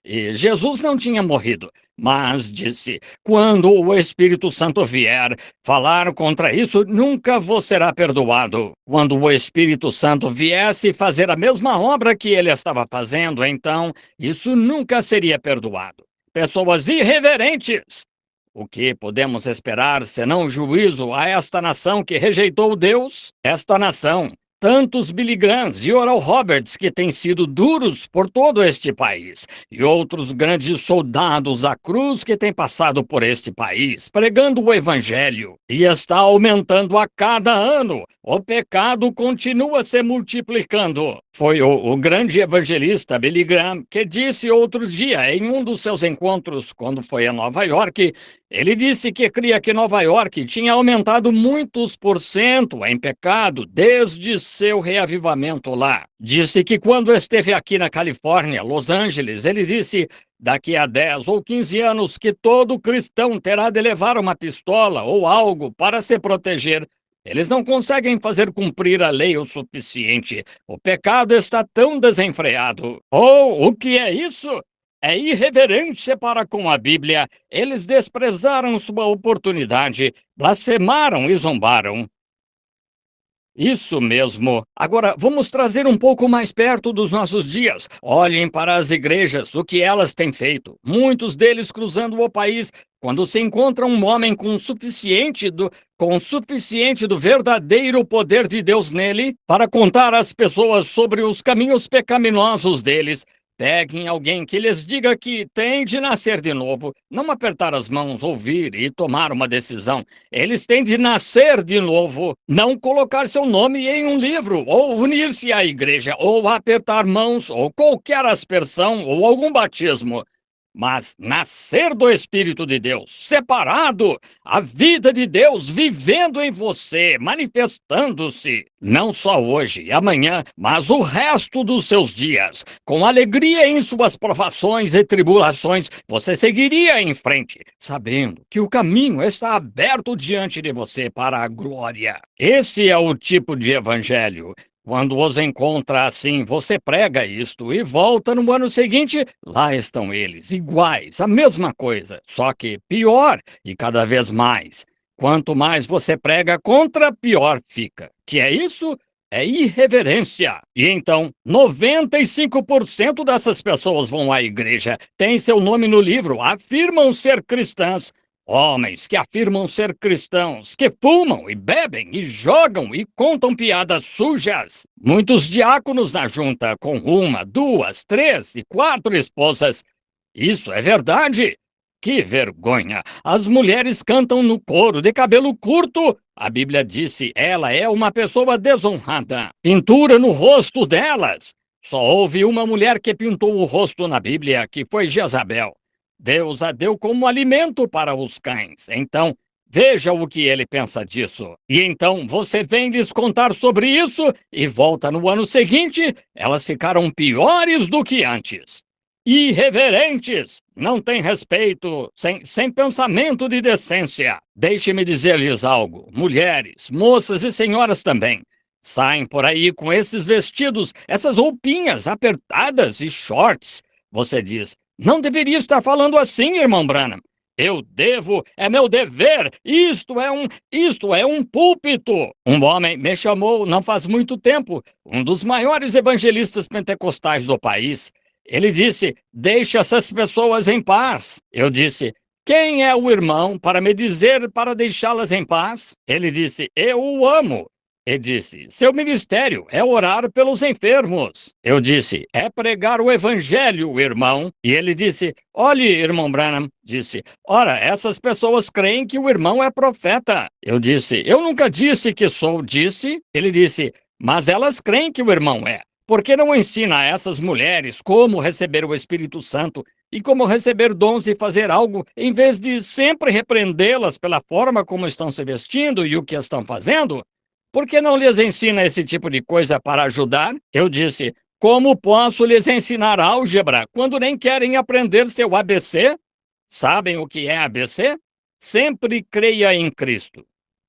e Jesus não tinha morrido. Mas disse: Quando o Espírito Santo vier, falar contra isso nunca vos será perdoado. Quando o Espírito Santo viesse fazer a mesma obra que ele estava fazendo, então isso nunca seria perdoado. Pessoas irreverentes! O que podemos esperar senão juízo a esta nação que rejeitou Deus? Esta nação, tantos Billy Grahams e Oral Roberts que têm sido duros por todo este país, e outros grandes soldados à cruz que têm passado por este país, pregando o Evangelho, e está aumentando a cada ano. O pecado continua se multiplicando. Foi o grande evangelista Billy Graham que disse outro dia, em um dos seus encontros, quando foi a Nova York, ele disse que cria que Nova York tinha aumentado muitos por cento em pecado desde seu reavivamento lá. Disse que quando esteve aqui na Califórnia, Los Angeles, ele disse: daqui a 10 ou 15 anos que todo cristão terá de levar uma pistola ou algo para se proteger. Eles não conseguem fazer cumprir a lei o suficiente. O pecado está tão desenfreado. Oh, o que é isso? É irreverência para com a Bíblia. Eles desprezaram sua oportunidade, blasfemaram e zombaram. Isso mesmo. Agora, vamos trazer um pouco mais perto dos nossos dias. Olhem para as igrejas, o que elas têm feito. Muitos deles cruzando o país, quando se encontra um homem com suficiente do verdadeiro poder de Deus nele, para contar às pessoas sobre os caminhos pecaminosos deles. Peguem alguém que lhes diga que tem de nascer de novo, não apertar as mãos, ouvir e tomar uma decisão. Eles têm de nascer de novo, não colocar seu nome em um livro, ou unir-se à igreja, ou apertar mãos, ou qualquer aspersão, ou algum batismo. Mas nascer do Espírito de Deus, separado, a vida de Deus vivendo em você, manifestando-se, não só hoje e amanhã, mas o resto dos seus dias. Com alegria em suas provações e tribulações, você seguiria em frente, sabendo que o caminho está aberto diante de você para a glória. Esse é o tipo de evangelho. Quando os encontra assim, você prega isto e volta no ano seguinte, lá estão eles, iguais, a mesma coisa, só que pior e cada vez mais. Quanto mais você prega contra, pior fica. Que é isso? É irreverência. E então, 95% dessas pessoas vão à igreja, têm seu nome no livro, afirmam ser cristãs. Homens que afirmam ser cristãos, que fumam e bebem e jogam e contam piadas sujas. Muitos diáconos na junta com 1, 2, 3 e 4 esposas. Isso é verdade. Que vergonha! As mulheres cantam no coro de cabelo curto. A Bíblia disse, ela é uma pessoa desonrada. Pintura no rosto delas. Só houve uma mulher que pintou o rosto na Bíblia, que foi Jezabel. Deus a deu como alimento para os cães. Então, veja o que ele pensa disso. E então, você vem lhes contar sobre isso e volta no ano seguinte, elas ficaram piores do que antes. Irreverentes, não têm respeito, sem pensamento de decência. Deixe-me dizer-lhes algo, mulheres, moças e senhoras também. Saem por aí com esses vestidos, essas roupinhas apertadas e shorts. Você diz: não deveria estar falando assim, irmão Branham. Eu devo, é meu dever, isto é um púlpito. Um homem me chamou não faz muito tempo, um dos maiores evangelistas pentecostais do país. Ele disse, deixe essas pessoas em paz. Eu disse, quem é o irmão para me dizer para deixá-las em paz? Ele disse, eu o amo. Ele disse, seu ministério é orar pelos enfermos. Eu disse, é pregar o evangelho, irmão. E ele disse, olhe, irmão Branham, disse, ora, essas pessoas creem que o irmão é profeta. Eu disse, eu nunca disse que sou, disse. Ele disse, mas elas creem que o irmão é. Por que não ensina a essas mulheres como receber o Espírito Santo e como receber dons e fazer algo, em vez de sempre repreendê-las pela forma como estão se vestindo e o que estão fazendo? Por que não lhes ensina esse tipo de coisa para ajudar? Eu disse, Como posso lhes ensinar álgebra quando nem querem aprender seu ABC? Sabem o que é ABC? Sempre creia em Cristo.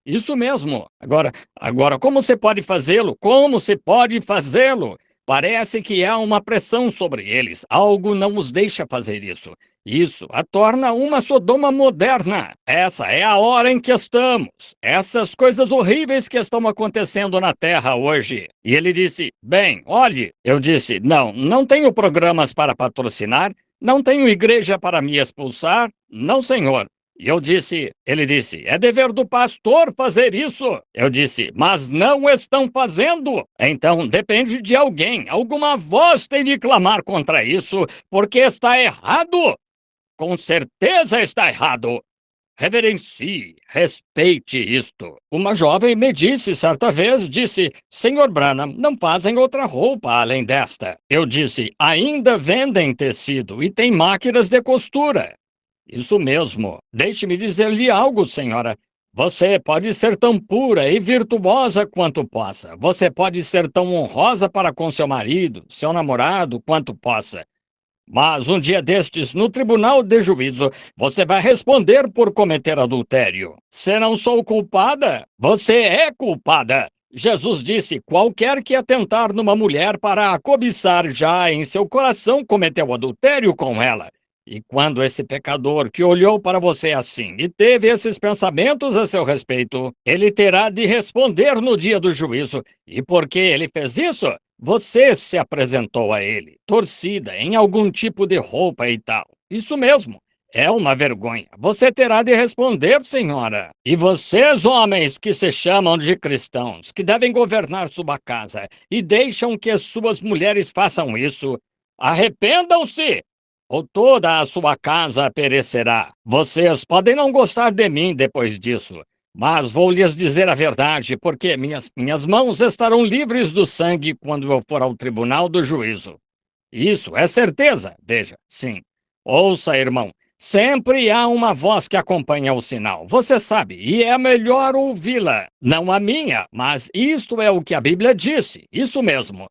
Isso mesmo. Agora, como você pode fazê-lo? Como se pode fazê-lo? Parece que há uma pressão sobre eles. Algo não os deixa fazer isso. Isso a torna uma Sodoma moderna. Essa é a hora em que estamos. Essas coisas horríveis que estão acontecendo na Terra hoje. E ele disse: Bem, olhe. Eu disse: Não tenho programas para patrocinar. Não tenho igreja para me expulsar. Não, senhor. E ele disse, é dever do pastor fazer isso. Eu disse, mas não estão fazendo. Então depende de alguém, alguma voz tem de clamar contra isso, porque está errado. Com certeza está errado. Reverencie, respeite isto. Uma jovem me disse certa vez, Senhor Branham, não fazem outra roupa além desta. Eu disse, ainda vendem tecido e tem máquinas de costura. Isso mesmo. Deixe-me dizer-lhe algo, senhora. Você pode ser tão pura e virtuosa quanto possa. Você pode ser tão honrosa para com seu marido, seu namorado, quanto possa. Mas um dia destes, no tribunal de juízo, você vai responder por cometer adultério. Se não sou culpada, você é culpada. Jesus disse, qualquer que atentar numa mulher para a cobiçar já em seu coração cometeu adultério com ela. E quando esse pecador que olhou para você assim e teve esses pensamentos a seu respeito, ele terá de responder no dia do juízo. E porque ele fez isso, você se apresentou a ele, torcida, em algum tipo de roupa e tal. Isso mesmo. É uma vergonha. Você terá de responder, senhora. E vocês, homens que se chamam de cristãos, que devem governar sua casa e deixam que as suas mulheres façam isso, arrependam-se! Ou toda a sua casa perecerá. Vocês podem não gostar de mim depois disso, mas vou lhes dizer a verdade, porque minhas mãos estarão livres do sangue quando eu for ao tribunal do juízo. Isso é certeza, veja, sim. Ouça, irmão, sempre há uma voz que acompanha o sinal, você sabe, e é melhor ouvi-la. Não a minha, mas isto é o que a Bíblia disse, isso mesmo.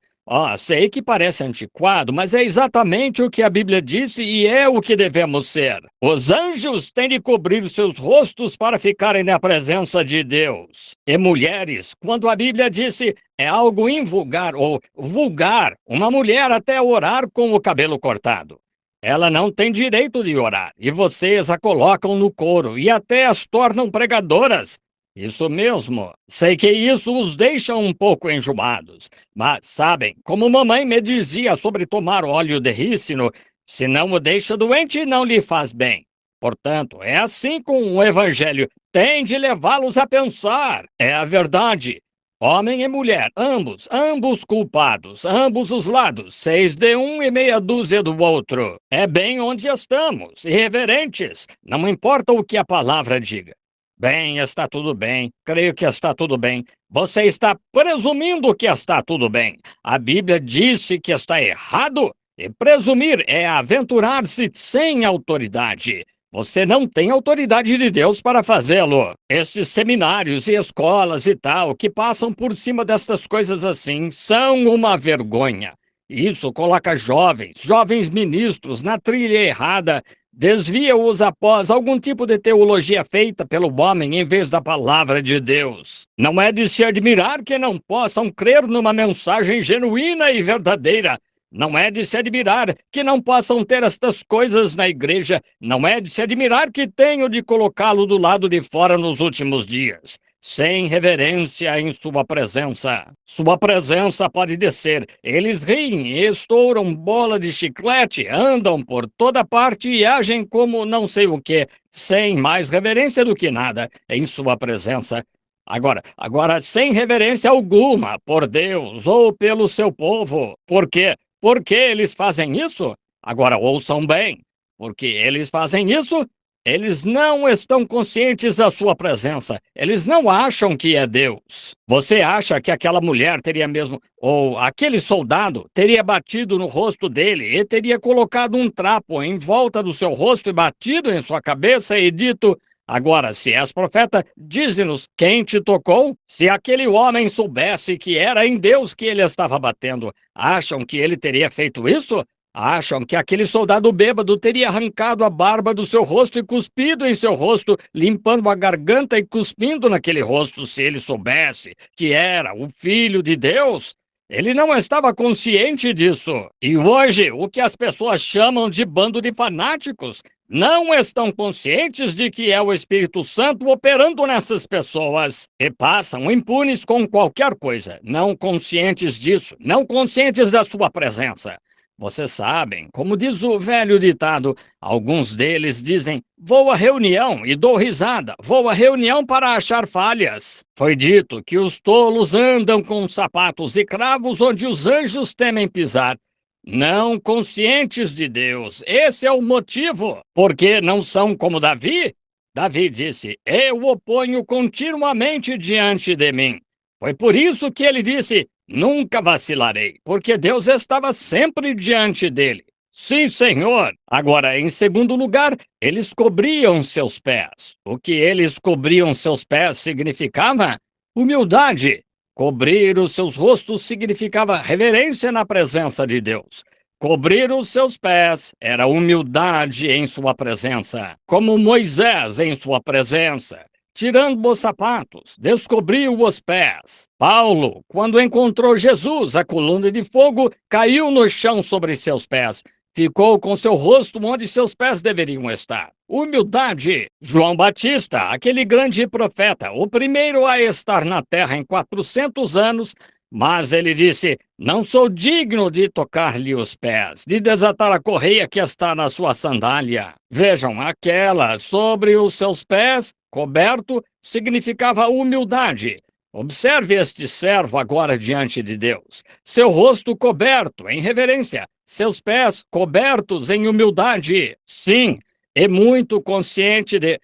Sei que parece antiquado, mas é exatamente o que a Bíblia disse e é o que devemos ser. Os anjos têm de cobrir seus rostos para ficarem na presença de Deus. E mulheres, quando a Bíblia disse é algo invulgar ou vulgar, uma mulher até orar com o cabelo cortado. Ela não tem direito de orar, e vocês a colocam no coro e até as tornam pregadoras. Isso mesmo. Sei que isso os deixa um pouco enjoados. Mas, sabem, como mamãe me dizia sobre tomar óleo de rícino, se não o deixa doente, não lhe faz bem. Portanto, é assim com o evangelho. Tem de levá-los a pensar. É a verdade. Homem e mulher, ambos culpados, ambos os lados, 6 de um e meia dúzia do outro. É bem onde estamos, irreverentes. Não importa o que a palavra diga. Bem, está tudo bem. Creio que está tudo bem. Você está presumindo que está tudo bem. A Bíblia disse que está errado. E presumir é aventurar-se sem autoridade. Você não tem autoridade de Deus para fazê-lo. Esses seminários e escolas e tal que passam por cima destas coisas assim são uma vergonha. Isso coloca jovens ministros na trilha errada, desvia-os após algum tipo de teologia feita pelo homem em vez da palavra de Deus. Não é de se admirar que não possam crer numa mensagem genuína e verdadeira. Não é de se admirar que não possam ter estas coisas na igreja. Não é de se admirar que tenho de colocá-lo do lado de fora nos últimos dias. Sem reverência em sua presença. Sua presença pode descer. Eles riem, estouram bola de chiclete, andam por toda parte e agem como não sei o que, sem mais reverência do que nada em sua presença. Agora, sem reverência alguma por Deus ou pelo seu povo. Por quê? Por que eles fazem isso? Agora ouçam bem. Porque eles fazem isso, eles não estão conscientes da sua presença. Eles não acham que é Deus. Você acha que aquela mulher teria mesmo, ou aquele soldado, teria batido no rosto dele e teria colocado um trapo em volta do seu rosto e batido em sua cabeça e dito: Agora, se és profeta, dize-nos quem te tocou? Se aquele homem soubesse que era em Deus que ele estava batendo, acham que ele teria feito isso? Acham que aquele soldado bêbado teria arrancado a barba do seu rosto e cuspido em seu rosto, limpando a garganta e cuspindo naquele rosto, se ele soubesse que era o Filho de Deus? Ele não estava consciente disso. E hoje, o que as pessoas chamam de bando de fanáticos não estão conscientes de que é o Espírito Santo operando nessas pessoas e passam impunes com qualquer coisa, não conscientes disso, não conscientes da sua presença. Vocês sabem, como diz o velho ditado, alguns deles dizem: vou à reunião e dou risada, vou à reunião para achar falhas. Foi dito que os tolos andam com sapatos e cravos onde os anjos temem pisar. Não conscientes de Deus, esse é o motivo. Porque não são como Davi? Davi disse: eu o ponho continuamente diante de mim. Foi por isso que ele disse: nunca vacilarei, porque Deus estava sempre diante dele. Sim, Senhor. Agora, em segundo lugar, eles cobriam seus pés. O que eles cobriam seus pés significava humildade. Cobrir os seus rostos significava reverência na presença de Deus. Cobrir os seus pés era humildade em sua presença, como Moisés em sua presença. Tirando os sapatos, descobriu os pés. Paulo, quando encontrou Jesus, a coluna de fogo caiu no chão sobre seus pés. Ficou com seu rosto onde seus pés deveriam estar. Humildade. João Batista, aquele grande profeta, o primeiro a estar na terra em 400 anos, mas ele disse: não sou digno de tocar-lhe os pés, de desatar a correia que está na sua sandália. Vejam, aquela sobre os seus pés, coberto, significava humildade. Observe este servo agora diante de Deus. Seu rosto coberto em reverência, seus pés cobertos em humildade. Sim, e muito consciente de...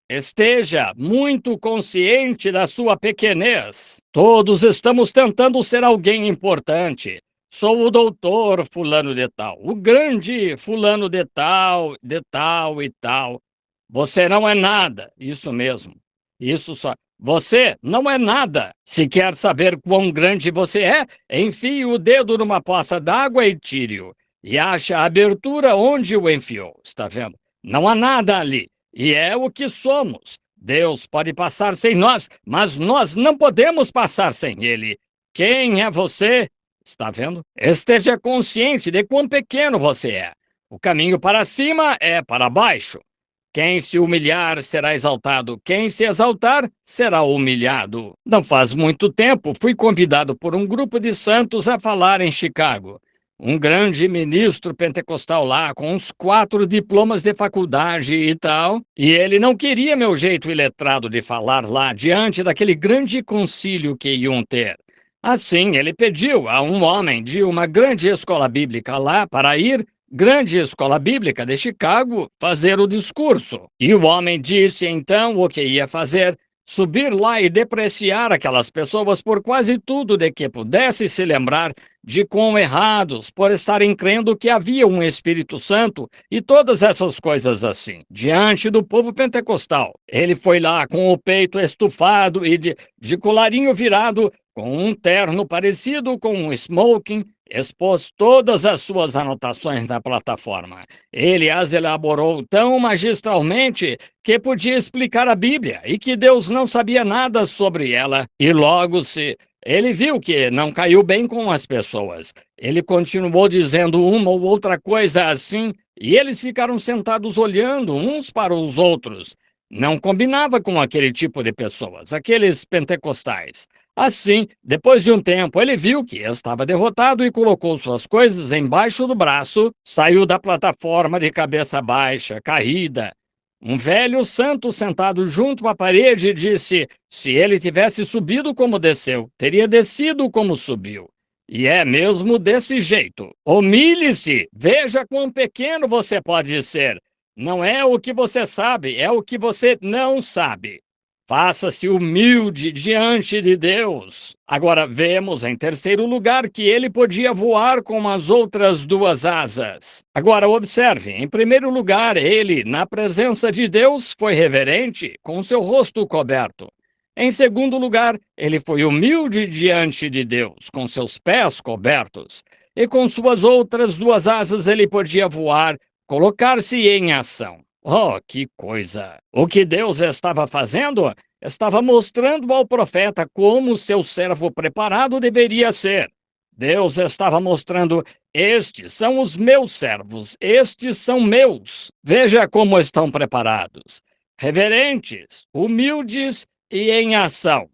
Esteja muito consciente da sua pequenez. Todos estamos tentando ser alguém importante. Sou o doutor fulano de tal, o grande fulano de tal e tal. Você não é nada, isso mesmo. Isso só. Você não é nada. Se quer saber quão grande você é, enfie o dedo numa poça d'água e tire-o. E ache a abertura onde o enfiou. Está vendo? Não há nada ali. E é o que somos. Deus pode passar sem nós, mas nós não podemos passar sem Ele. Quem é você? Está vendo? Esteja consciente de quão pequeno você é. O caminho para cima é para baixo. Quem se humilhar será exaltado, quem se exaltar será humilhado. Não faz muito tempo, fui convidado por um grupo de santos a falar em Chicago. Um grande ministro pentecostal lá, com uns 4 diplomas de faculdade e tal, e ele não queria meu jeito iletrado de falar lá diante daquele grande concílio que iam ter. Assim, ele pediu a um homem de uma grande escola bíblica lá para ir, grande escola bíblica de Chicago, fazer o discurso. E o homem disse então o que ia fazer: subir lá e depreciar aquelas pessoas por quase tudo de que pudesse se lembrar, de quão errados por estarem crendo que havia um Espírito Santo e todas essas coisas assim, diante do povo pentecostal. Ele foi lá com o peito estufado e de colarinho virado, com um terno parecido com um smoking, expôs todas as suas anotações na plataforma. Ele as elaborou tão magistralmente que podia explicar a Bíblia e que Deus não sabia nada sobre ela. E logo ele viu que não caiu bem com as pessoas. Ele continuou dizendo uma ou outra coisa assim, e eles ficaram sentados olhando uns para os outros. Não combinava com aquele tipo de pessoas, aqueles pentecostais. Assim, depois de um tempo, ele viu que estava derrotado e colocou suas coisas embaixo do braço, saiu da plataforma de cabeça baixa, caída. Um velho santo sentado junto à parede disse: se ele tivesse subido como desceu, teria descido como subiu. E é mesmo desse jeito. Humilhe-se, veja quão pequeno você pode ser. Não é o que você sabe, é o que você não sabe. Faça-se humilde diante de Deus. Agora vemos em terceiro lugar que ele podia voar com as outras duas asas. Agora observe, em primeiro lugar, ele, na presença de Deus, foi reverente, com seu rosto coberto. Em segundo lugar, ele foi humilde diante de Deus, com seus pés cobertos. E com suas outras duas asas ele podia voar, colocar-se em ação. Oh, que coisa! O que Deus estava fazendo? Estava mostrando ao profeta como seu servo preparado deveria ser. Deus estava mostrando: estes são os meus servos, estes são meus. Veja como estão preparados. Reverentes, humildes e em ação.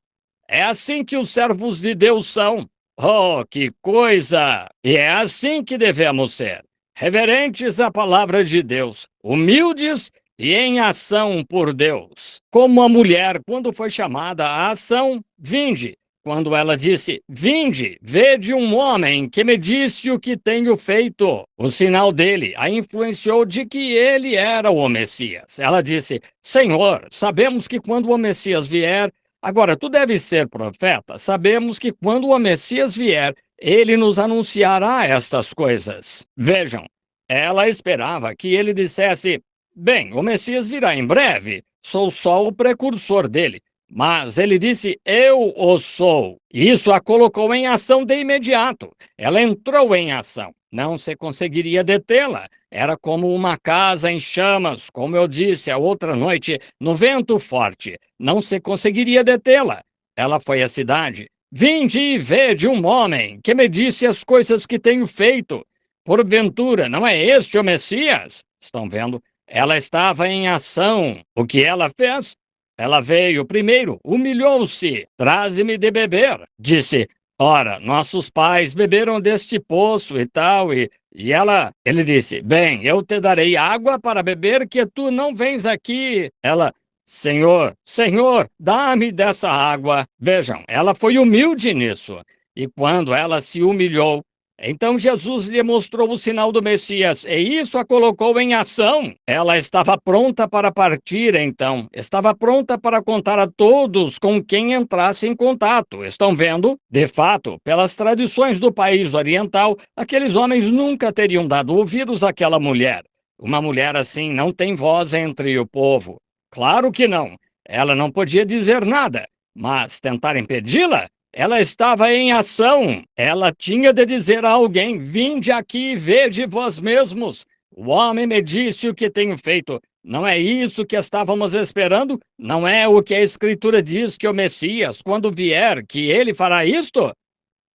É assim que os servos de Deus são. Oh, que coisa! E é assim que devemos ser. Reverentes à palavra de Deus, humildes e em ação por Deus. Como a mulher, quando foi chamada à ação, vinde. Quando ela disse, vinde, vede um homem que me disse o que tenho feito. O sinal dele a influenciou de que ele era o Messias. Ela disse, Senhor, sabemos que quando o Messias vier, agora tu deves ser profeta, sabemos que quando o Messias vier, ele nos anunciará estas coisas. Vejam, ela esperava que ele dissesse, bem, o Messias virá em breve, sou só o precursor dele. Mas ele disse, eu o sou. Isso a colocou em ação de imediato. Ela entrou em ação. Não se conseguiria detê-la. Era como uma casa em chamas, como eu disse a outra noite, no vento forte. Não se conseguiria detê-la. Ela foi à cidade. Vinde e vede um homem que me disse as coisas que tenho feito. Porventura, não é este o Messias? Estão vendo? Ela estava em ação. O que ela fez? Ela veio primeiro, humilhou-se, traze-me de beber. Disse, ora, nossos pais beberam deste poço e tal, ele disse, bem, eu te darei água para beber que tu não vens aqui. Ela, Senhor, Senhor, dá-me dessa água. Vejam, ela foi humilde nisso. E quando ela se humilhou, então Jesus lhe mostrou o sinal do Messias, e isso a colocou em ação. Ela estava pronta para partir, então. Estava pronta para contar a todos com quem entrasse em contato. Estão vendo? De fato, pelas tradições do país oriental, aqueles homens nunca teriam dado ouvidos àquela mulher. Uma mulher assim não tem voz entre o povo. Claro que não. Ela não podia dizer nada, mas tentar impedi-la? Ela estava em ação. Ela tinha de dizer a alguém, vinde aqui e vede vós mesmos. O homem me disse o que tenho feito. Não é isso que estávamos esperando? Não é o que a Escritura diz que o Messias, quando vier, que ele fará isto?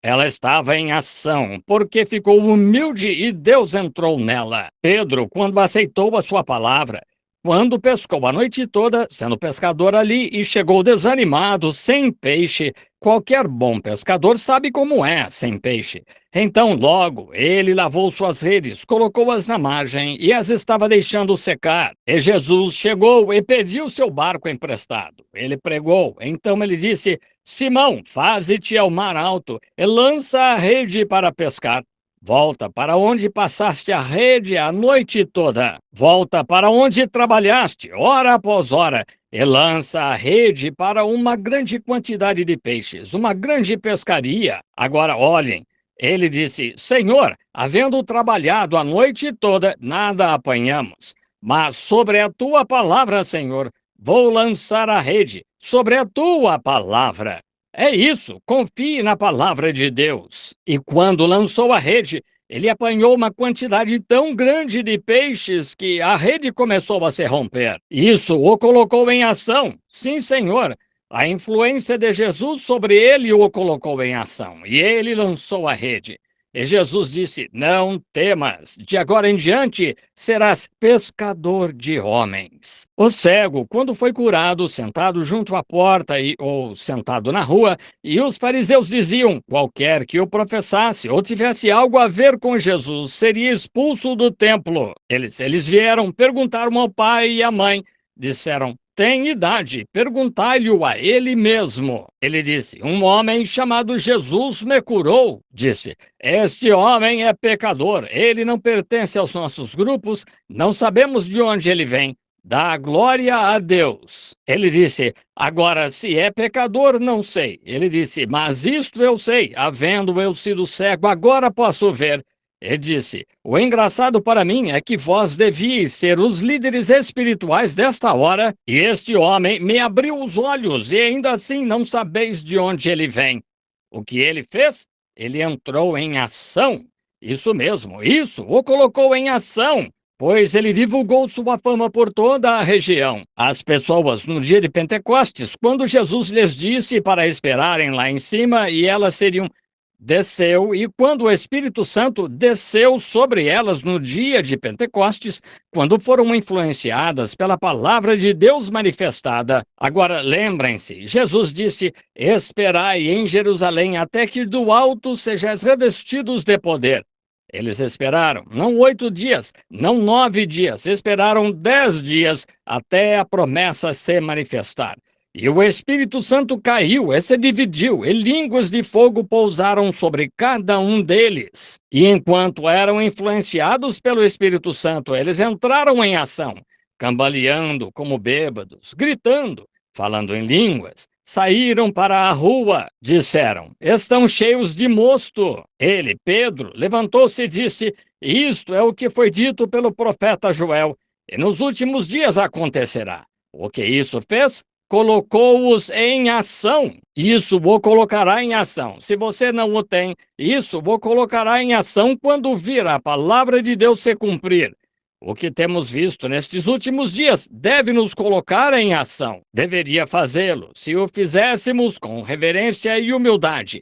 Ela estava em ação, porque ficou humilde e Deus entrou nela. Pedro, quando aceitou a sua palavra, quando pescou a noite toda, sendo pescador ali, e chegou desanimado, sem peixe, qualquer bom pescador sabe como é sem peixe. Então, logo, ele lavou suas redes, colocou-as na margem e as estava deixando secar. E Jesus chegou e pediu seu barco emprestado. Ele pregou, então ele disse, Simão, faze-te ao mar alto e lança a rede para pescar. Volta para onde passaste a rede a noite toda. Volta para onde trabalhaste, hora após hora, e lança a rede para uma grande quantidade de peixes, uma grande pescaria. Agora olhem, ele disse, Senhor, havendo trabalhado a noite toda, nada apanhamos. Mas sobre a tua palavra, Senhor, vou lançar a rede, sobre a tua palavra. É isso, confie na palavra de Deus. E quando lançou a rede, ele apanhou uma quantidade tão grande de peixes que a rede começou a se romper. Isso o colocou em ação. Sim, Senhor. A influência de Jesus sobre ele o colocou em ação. E ele lançou a rede. E Jesus disse, não temas, de agora em diante serás pescador de homens. O cego, quando foi curado, sentado junto à porta ou sentado na rua, e os fariseus diziam, qualquer que o professasse ou tivesse algo a ver com Jesus, seria expulso do templo. Eles vieram, perguntaram ao pai e à mãe, disseram, tem idade, perguntai-lhe-o a ele mesmo. Ele disse, um homem chamado Jesus me curou. Disse, este homem é pecador, ele não pertence aos nossos grupos, não sabemos de onde ele vem. dá glória a Deus. Ele disse: agora, se é pecador, não sei. Ele disse: mas isto eu sei, havendo eu sido cego, agora posso ver. Ele disse: o engraçado para mim é que vós devíeis ser os líderes espirituais desta hora, e este homem me abriu os olhos, e ainda assim não sabeis de onde ele vem. O que ele fez? Ele entrou em ação. Isso mesmo, isso, o colocou em ação, pois ele divulgou sua fama por toda a região. As pessoas, no dia de Pentecostes, quando Jesus lhes disse para esperarem lá em cima e elas seriam, desceu, e quando o Espírito Santo desceu sobre elas no dia de Pentecostes, quando foram influenciadas pela palavra de Deus manifestada. Agora, lembrem-se, Jesus disse: esperai em Jerusalém até que do alto sejais revestidos de poder. Eles esperaram, não 8 dias, não 9 dias, esperaram 10 dias até a promessa se manifestar. E o Espírito Santo caiu e se dividiu, e línguas de fogo pousaram sobre cada um deles. E enquanto eram influenciados pelo Espírito Santo, eles entraram em ação, cambaleando como bêbados, gritando, falando em línguas. Saíram para a rua, disseram: estão cheios de mosto. Ele, Pedro, levantou-se e disse: isto é o que foi dito pelo profeta Joel, e nos últimos dias acontecerá. O que isso fez? Colocou-os em ação. Isso o colocará em ação. Se você não o tem, isso o colocará em ação quando vir a palavra de Deus se cumprir. O que temos visto nestes últimos dias deve nos colocar em ação. Deveria fazê-lo, se o fizéssemos com reverência e humildade.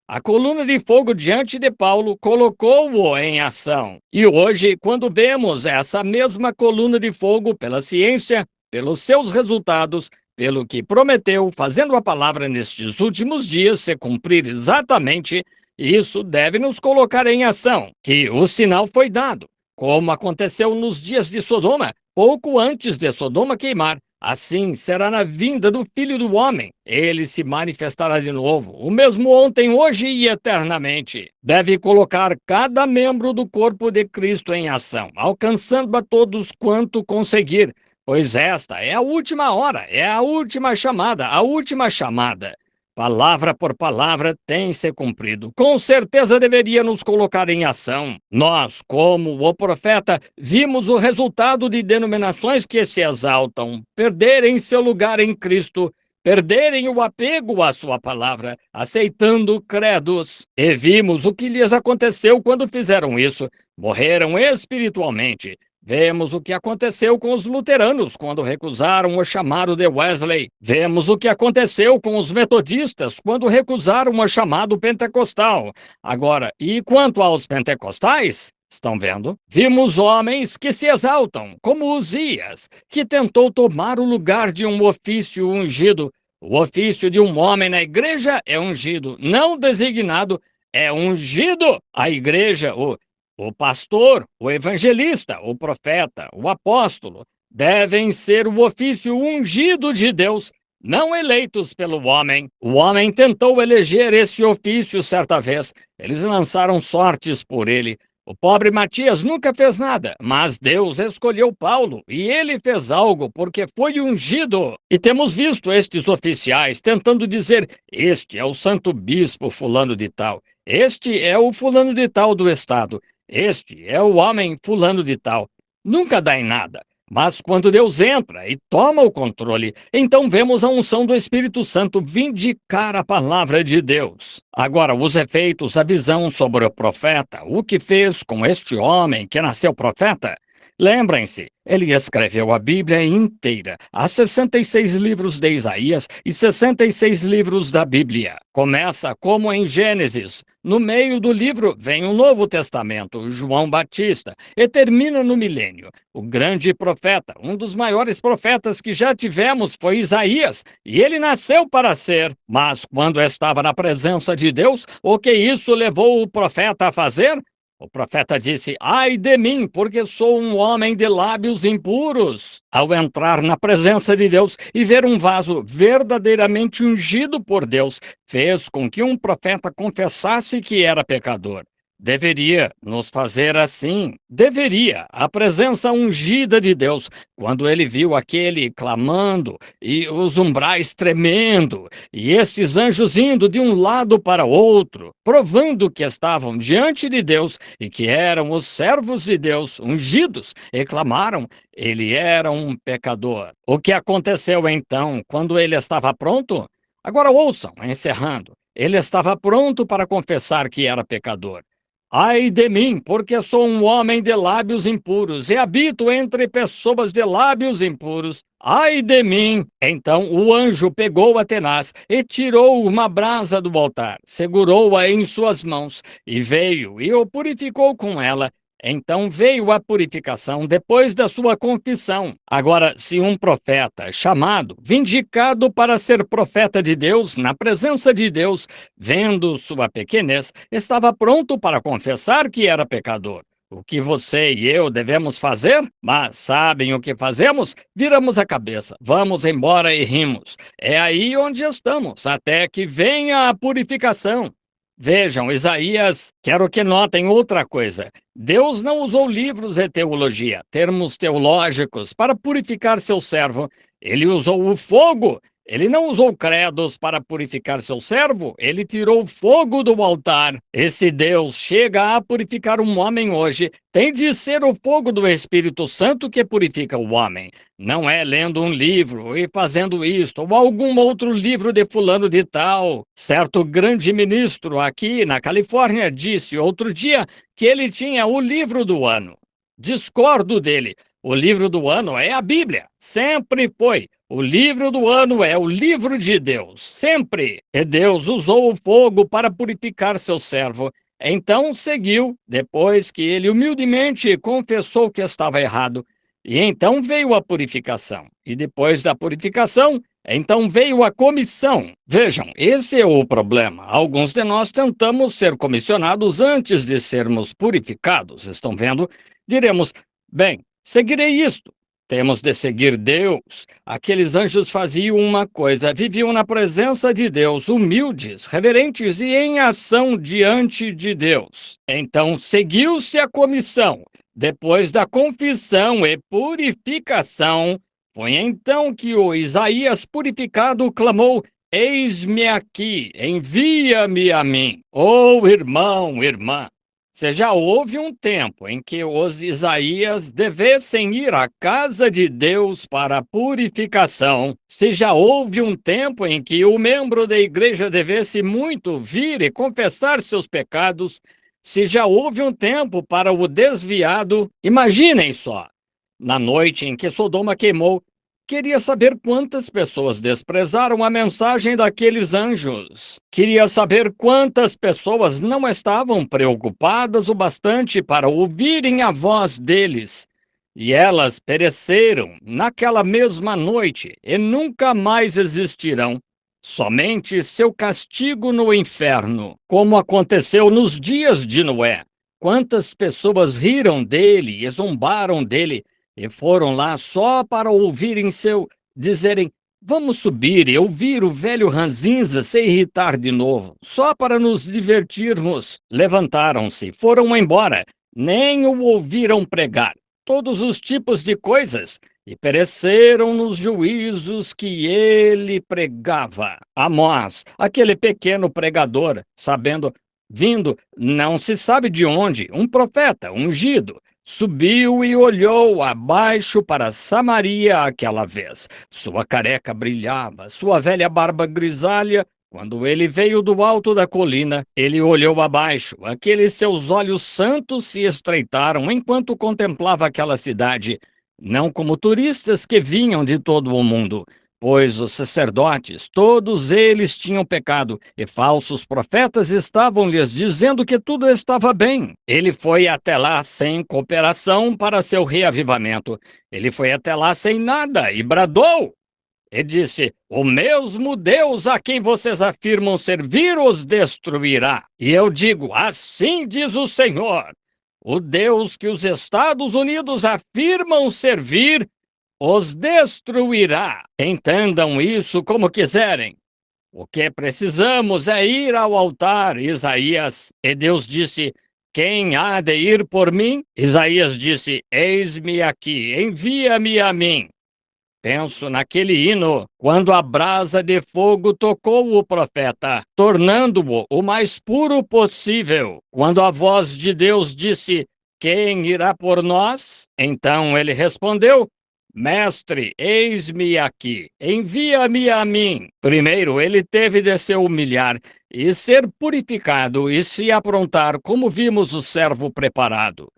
A coluna de fogo diante de Paulo colocou-o em ação. E hoje, quando vemos essa mesma coluna de fogo pela ciência, pelos seus resultados, pelo que prometeu, fazendo a palavra nestes últimos dias se cumprir exatamente, isso deve nos colocar em ação, que o sinal foi dado. Como aconteceu nos dias de Sodoma, pouco antes de Sodoma queimar, assim será na vinda do Filho do Homem. Ele se manifestará de novo, o mesmo ontem, hoje e eternamente. Deve colocar cada membro do corpo de Cristo em ação, alcançando a todos quanto conseguir, pois esta é a última hora, é a última chamada, a última chamada. Palavra por palavra tem se cumprido. Com certeza deveria nos colocar em ação. Nós, como o profeta, vimos o resultado de denominações que se exaltam, perderem seu lugar em Cristo, perderem o apego à sua palavra, aceitando credos. E vimos o que lhes aconteceu quando fizeram isso. Morreram espiritualmente. Vemos o que aconteceu com os luteranos quando recusaram o chamado de Wesley. Vemos o que aconteceu com os metodistas quando recusaram o chamado pentecostal. Agora, e quanto aos pentecostais? Estão vendo? Vimos homens que se exaltam, como Uzias, que tentou tomar o lugar de um ofício ungido. O ofício de um homem na igreja é ungido, não designado, é ungido. A igreja, o pastor, o evangelista, o profeta, o apóstolo, devem ser o ofício ungido de Deus, não eleitos pelo homem. O homem tentou eleger esse ofício certa vez. Eles lançaram sortes por ele. O pobre Matias nunca fez nada, mas Deus escolheu Paulo e ele fez algo porque foi ungido. E temos visto estes oficiais tentando dizer: este é o santo bispo fulano de tal, este é o fulano de tal do estado, este é o homem fulano de tal. Nunca dá em nada. Mas quando Deus entra e toma o controle, então vemos a unção do Espírito Santo vindicar a palavra de Deus. Agora, os efeitos, a visão sobre o profeta, o que fez com este homem que nasceu profeta? Lembrem-se, ele escreveu a Bíblia inteira. Há 66 livros de Isaías e 66 livros da Bíblia. Começa como em Gênesis. No meio do livro vem o Novo Testamento, João Batista, e termina no milênio. O grande profeta, um dos maiores profetas que já tivemos, foi Isaías, e ele nasceu para ser. Mas quando estava na presença de Deus, o que isso levou o profeta a fazer? O profeta disse: ai de mim, porque sou um homem de lábios impuros. Ao entrar na presença de Deus e ver um vaso verdadeiramente ungido por Deus, fez com que um profeta confessasse que era pecador. Deveria nos fazer assim, deveria. A presença ungida de Deus, quando ele viu aquele clamando e os umbrais tremendo, e estes anjos indo de um lado para outro, provando que estavam diante de Deus e que eram os servos de Deus ungidos, e clamaram, ele era um pecador. O que aconteceu então, quando ele estava pronto? Agora ouçam, encerrando. Ele estava pronto para confessar que era pecador. Ai de mim, porque sou um homem de lábios impuros e habito entre pessoas de lábios impuros. Ai de mim! Então o anjo pegou a tenaz e tirou uma brasa do altar, segurou-a em suas mãos e veio e o purificou com ela. Então veio a purificação depois da sua confissão. Agora, se um profeta chamado, vindicado para ser profeta de Deus, na presença de Deus, vendo sua pequenez, estava pronto para confessar que era pecador. O que você e eu devemos fazer? Mas sabem o que fazemos? Viramos a cabeça, vamos embora e rimos. É aí onde estamos, até que venha a purificação. Vejam, Isaías, quero que notem outra coisa. Deus não usou livros de teologia, termos teológicos, para purificar seu servo. Ele usou o fogo. Ele não usou credos para purificar seu servo, ele tirou fogo do altar. Esse Deus chega a purificar um homem hoje, tem de ser o fogo do Espírito Santo que purifica o homem. Não é lendo um livro e fazendo isto, ou algum outro livro de fulano de tal. Certo grande ministro aqui na Califórnia disse outro dia que ele tinha o livro do ano. Discordo dele. O livro do ano é a Bíblia. Sempre foi. O livro do ano é o livro de Deus. Sempre. E Deus usou o fogo para purificar seu servo. Então seguiu, depois que ele humildemente confessou que estava errado. E então veio a purificação. E depois da purificação, então veio a comissão. Vejam, esse é o problema. Alguns de nós tentamos ser comissionados antes de sermos purificados. Estão vendo? Diremos, bem, seguirei isto. Temos de seguir Deus. Aqueles anjos faziam uma coisa, viviam na presença de Deus, humildes, reverentes e em ação diante de Deus. Então seguiu-se a comissão. Depois da confissão e purificação, foi então que o Isaías purificado clamou: Eis-me aqui, envia-me a mim. Oh, irmão, irmã! Se já houve um tempo em que os Isaías devessem ir à casa de Deus para a purificação, se já houve um tempo em que o membro da igreja devesse muito vir e confessar seus pecados, se já houve um tempo para o desviado, imaginem só, na noite em que Sodoma queimou, queria saber quantas pessoas desprezaram a mensagem daqueles anjos. Queria saber quantas pessoas não estavam preocupadas o bastante para ouvirem a voz deles. E elas pereceram naquela mesma noite e nunca mais existirão. Somente seu castigo no inferno, como aconteceu nos dias de Noé. Quantas pessoas riram dele e zombaram dele, e foram lá só para dizerem, vamos subir e ouvir o velho ranzinza se irritar de novo, só para nos divertirmos. Levantaram-se, foram embora, nem o ouviram pregar, todos os tipos de coisas, e pereceram nos juízos que ele pregava. Amós, aquele pequeno pregador, vindo, não se sabe de onde, um profeta ungido, subiu e olhou abaixo para Samaria aquela vez. Sua careca brilhava, sua velha barba grisalha. Quando ele veio do alto da colina, ele olhou abaixo. Aqueles seus olhos santos se estreitaram enquanto contemplava aquela cidade, não como turistas que vinham de todo o mundo, pois os sacerdotes, todos eles tinham pecado, e falsos profetas estavam lhes dizendo que tudo estava bem. Ele foi até lá sem cooperação para seu reavivamento. Ele foi até lá sem nada e bradou. E disse, o mesmo Deus a quem vocês afirmam servir os destruirá. E eu digo, assim diz o Senhor, o Deus que os Estados Unidos afirmam servir, os destruirá. Entendam isso como quiserem. O que precisamos é ir ao altar, Isaías. E Deus disse, quem há de ir por mim? Isaías disse: Eis-me aqui, envia-me a mim. Penso naquele hino, quando a brasa de fogo tocou o profeta, tornando-o o mais puro possível. Quando a voz de Deus disse: Quem irá por nós? Então ele respondeu: Mestre, eis-me aqui, envia-me a mim. Primeiro ele teve de se humilhar e ser purificado e se aprontar, como vimos o servo preparado.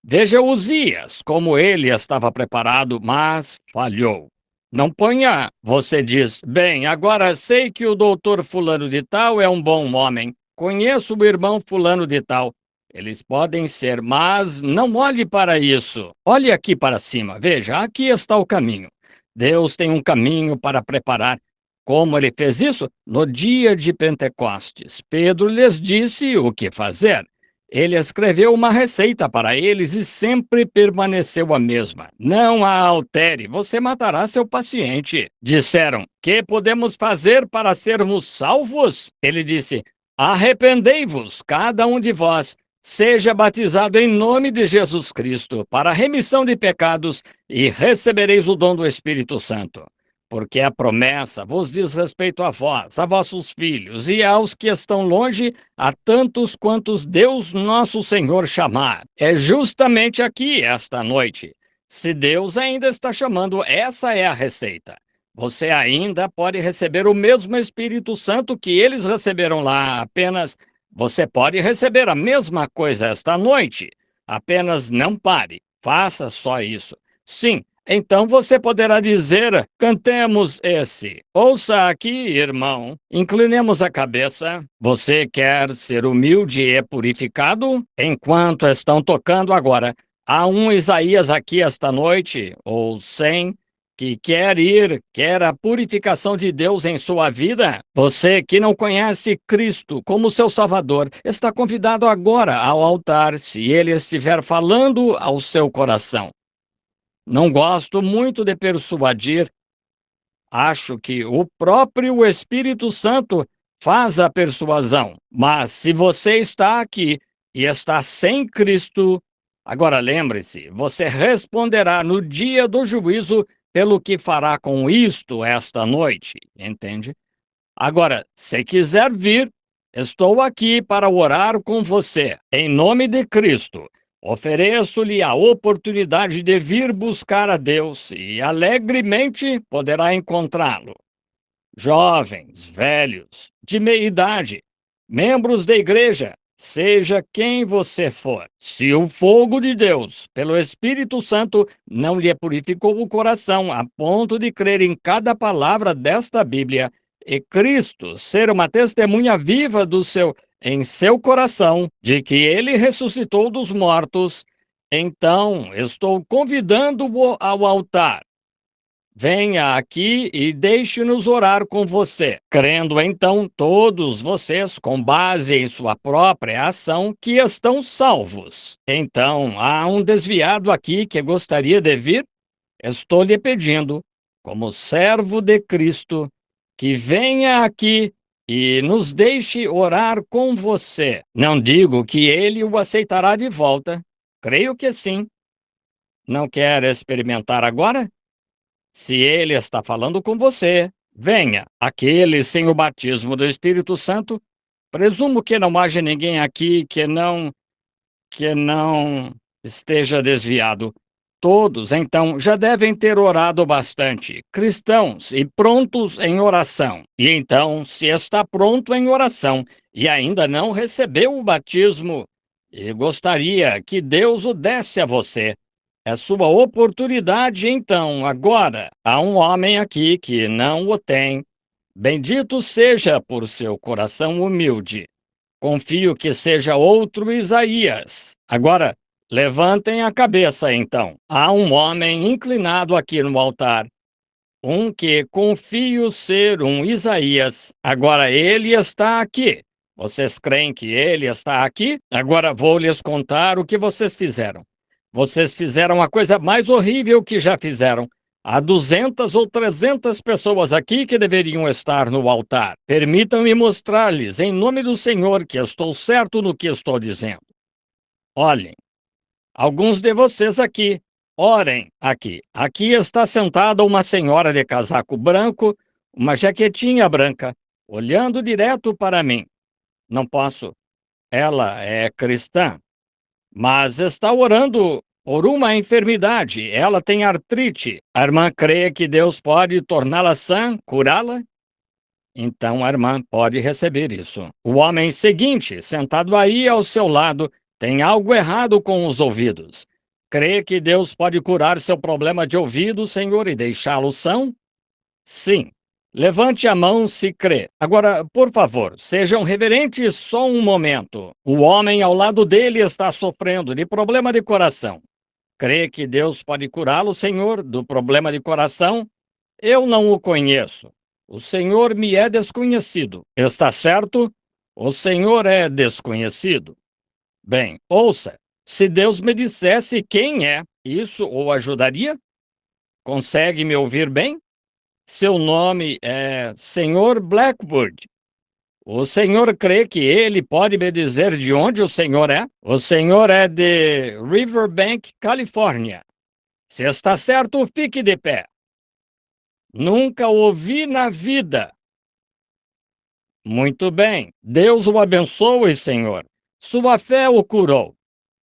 Veja Uzias, como ele estava preparado, mas falhou. Não ponha, você diz, bem, agora sei que o doutor fulano de tal é um bom homem, conheço o irmão fulano de tal. Eles podem ser, mas não olhe para isso. Olhe aqui para cima, veja, aqui está o caminho. Deus tem um caminho para preparar. Como ele fez isso? No dia de Pentecostes, Pedro lhes disse o que fazer. Ele escreveu uma receita para eles e sempre permaneceu a mesma. Não a altere, você matará seu paciente. Disseram: Que podemos fazer para sermos salvos? Ele disse: Arrependei-vos, cada um de vós, seja batizado em nome de Jesus Cristo, para a remissão de pecados, e recebereis o dom do Espírito Santo. Porque a promessa vos diz respeito a vós, a vossos filhos e aos que estão longe, a tantos quantos Deus nosso Senhor chamar. É justamente aqui, esta noite. Se Deus ainda está chamando, essa é a receita. Você ainda pode receber o mesmo Espírito Santo que eles receberam lá, apenas você pode receber a mesma coisa esta noite. Apenas não pare, faça só isso. Sim. Então você poderá dizer: cantemos esse. Ouça aqui, irmão. Inclinemos a cabeça. Você quer ser humilde e purificado? Enquanto estão tocando agora, há um Isaías aqui esta noite, ou 100, que quer a purificação de Deus em sua vida? Você que não conhece Cristo como seu Salvador, está convidado agora ao altar, se ele estiver falando ao seu coração. Não gosto muito de persuadir. Acho que o próprio Espírito Santo faz a persuasão. Mas se você está aqui e está sem Cristo, agora lembre-se, você responderá no dia do juízo pelo que fará com isto esta noite, entende? Agora, se quiser vir, estou aqui para orar com você, em nome de Cristo. Ofereço-lhe a oportunidade de vir buscar a Deus e alegremente poderá encontrá-lo. Jovens, velhos, de meia idade, membros da igreja, seja quem você for, se o fogo de Deus, pelo Espírito Santo, não lhe purificou o coração a ponto de crer em cada palavra desta Bíblia, e Cristo ser uma testemunha viva em seu coração de que ele ressuscitou dos mortos, então estou convidando-o ao altar. Venha aqui e deixe-nos orar com você, crendo então todos vocês, com base em sua própria ação, que estão salvos. Então, há um desviado aqui que gostaria de vir? Estou lhe pedindo, como servo de Cristo, que venha aqui e nos deixe orar com você. Não digo que ele o aceitará de volta. Creio que sim. Não quer experimentar agora? Se ele está falando com você, venha. Aquele sem o batismo do Espírito Santo, presumo que não haja ninguém aqui que não esteja desviado. Todos, então, já devem ter orado bastante, cristãos e prontos em oração. E então, se está pronto em oração e ainda não recebeu o batismo, e gostaria que Deus o desse a você, é sua oportunidade, então, agora. Há um homem aqui que não o tem. Bendito seja por seu coração humilde. Confio que seja outro Isaías. Agora, levantem a cabeça, então. Há um homem inclinado aqui no altar. Um que confio ser um Isaías. Agora ele está aqui. Vocês creem que ele está aqui? Agora vou lhes contar o que vocês fizeram. Vocês fizeram a coisa mais horrível que já fizeram. Há 200 ou 300 pessoas aqui que deveriam estar no altar. Permitam-me mostrar-lhes, em nome do Senhor, que estou certo no que estou dizendo. Olhem, alguns de vocês aqui, orem aqui. Aqui está sentada uma senhora de casaco branco, uma jaquetinha branca, olhando direto para mim. Não posso. Ela é cristã, mas está orando por uma enfermidade. Ela tem artrite. A irmã crê que Deus pode torná-la sã, curá-la? Então a irmã pode receber isso. O homem seguinte, sentado aí ao seu lado, tem algo errado com os ouvidos. Crê que Deus pode curar seu problema de ouvido, Senhor, e deixá-lo são? Sim. Levante a mão se crê. Agora, por favor, sejam reverentes só um momento. O homem ao lado dele está sofrendo de problema de coração. Crê que Deus pode curá-lo, Senhor, do problema de coração? Eu não o conheço. O Senhor me é desconhecido. Está certo? O Senhor é desconhecido. Bem, ouça. Se Deus me dissesse quem é, isso o ajudaria? Consegue me ouvir bem? Seu nome é Senhor Blackwood. O senhor crê que ele pode me dizer de onde o senhor é? O senhor é de Riverbank, Califórnia. Se está certo, fique de pé. Nunca ouvi na vida. Muito bem. Deus o abençoe, senhor. Sua fé o curou.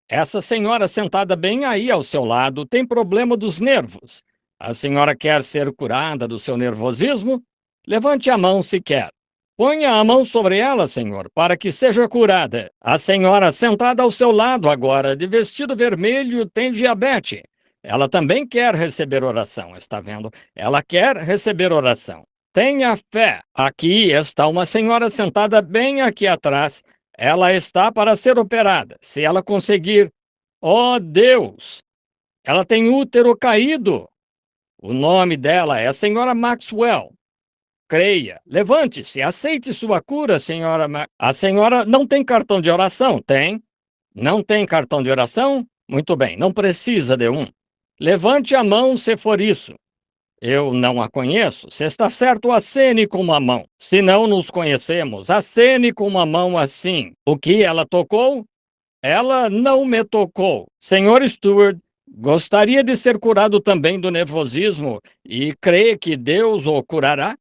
Essa senhora sentada bem aí ao seu lado tem problema dos nervos. A senhora quer ser curada do seu nervosismo? Levante a mão se quer. Ponha a mão sobre ela, senhor, para que seja curada. A senhora sentada ao seu lado agora, de vestido vermelho, tem diabetes. Ela também quer receber oração, está vendo? Ela quer receber oração. Tenha fé. Aqui está uma senhora sentada bem aqui atrás. Ela está para ser operada. Se ela conseguir, oh Deus, ela tem útero caído. O nome dela é a senhora Maxwell. Creia, levante-se, aceite sua cura, senhora. A senhora não tem cartão de oração, tem? Não tem cartão de oração? Muito bem, não precisa de um. Levante a mão se for isso. Eu não a conheço. Se está certo, acene com uma mão. Se não nos conhecemos, acene com uma mão assim. O que ela tocou? Ela não me tocou. Senhor Stewart, gostaria de ser curado também do nervosismo e crê que Deus o curará?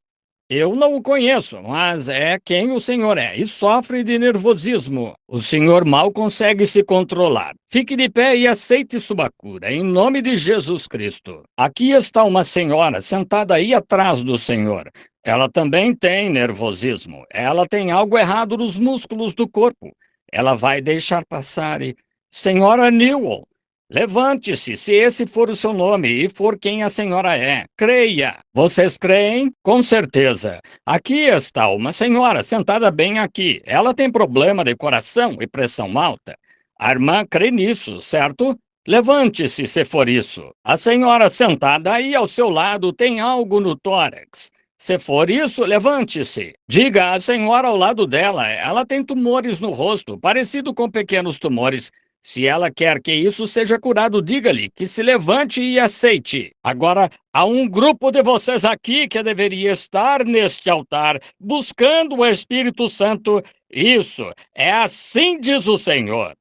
Eu não o conheço, mas é quem o senhor é e sofre de nervosismo. O senhor mal consegue se controlar. Fique de pé e aceite sua cura, em nome de Jesus Cristo. Aqui está uma senhora sentada aí atrás do senhor. Ela também tem nervosismo. Ela tem algo errado nos músculos do corpo. Ela vai deixar passar e... Senhora Newell, levante-se, se esse for o seu nome e for quem a senhora é. Creia. Vocês creem? Com certeza. Aqui está uma senhora sentada bem aqui. Ela tem problema de coração e pressão alta. A irmã crê nisso, certo? Levante-se se for isso. A senhora sentada aí ao seu lado tem algo no tórax. Se for isso, levante-se. Diga à senhora ao lado dela, ela tem tumores no rosto, parecido com pequenos tumores. Se ela quer que isso seja curado, diga-lhe que se levante e aceite. Agora, há um grupo de vocês aqui que deveria estar neste altar, buscando o Espírito Santo. Isso, é assim diz o Senhor.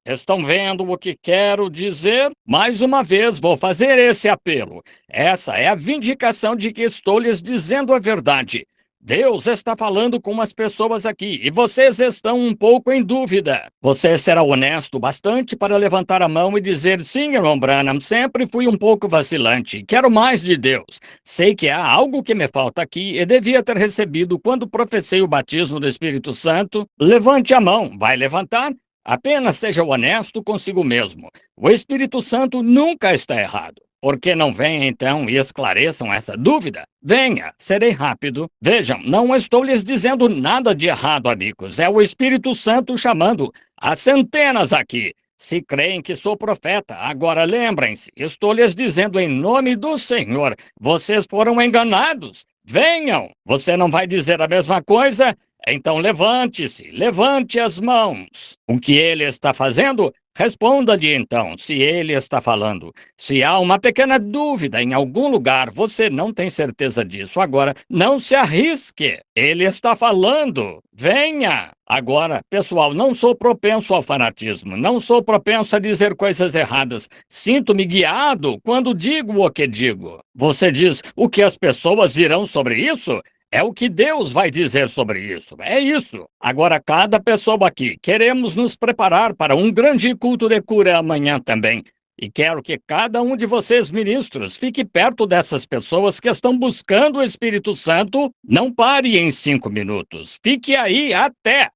Estão vendo o que quero dizer? Mais uma vez vou fazer esse apelo. Essa é a vindicação de que estou lhes dizendo a verdade. Deus está falando com as pessoas aqui e vocês estão um pouco em dúvida. Você será honesto bastante para levantar a mão e dizer: sim, irmão Branham, sempre fui um pouco vacilante. Quero mais de Deus. Sei que há algo que me falta aqui e devia ter recebido quando professei o batismo do Espírito Santo. Levante a mão. Vai levantar? Apenas seja honesto consigo mesmo. O Espírito Santo nunca está errado. Por que não venham então e esclareçam essa dúvida? Venha, serei rápido. Vejam, não estou lhes dizendo nada de errado, amigos. É o Espírito Santo chamando. Há centenas aqui. Se creem que sou profeta, agora lembrem-se, estou lhes dizendo em nome do Senhor. Vocês foram enganados. Venham. Você não vai dizer a mesma coisa? Então levante-se, levante as mãos. O que ele está fazendo? Responda-lhe então, se ele está falando. Se há uma pequena dúvida em algum lugar, você não tem certeza disso. Agora, não se arrisque. Ele está falando. Venha. Agora, pessoal, não sou propenso ao fanatismo. Não sou propenso a dizer coisas erradas. Sinto-me guiado quando digo o que digo. Você diz o que as pessoas dirão sobre isso? É o que Deus vai dizer sobre isso. É isso. Agora, cada pessoa aqui, queremos nos preparar para um grande culto de cura amanhã também. E quero que cada um de vocês, ministros, fique perto dessas pessoas que estão buscando o Espírito Santo. Não pare em 5 minutos. Fique aí até.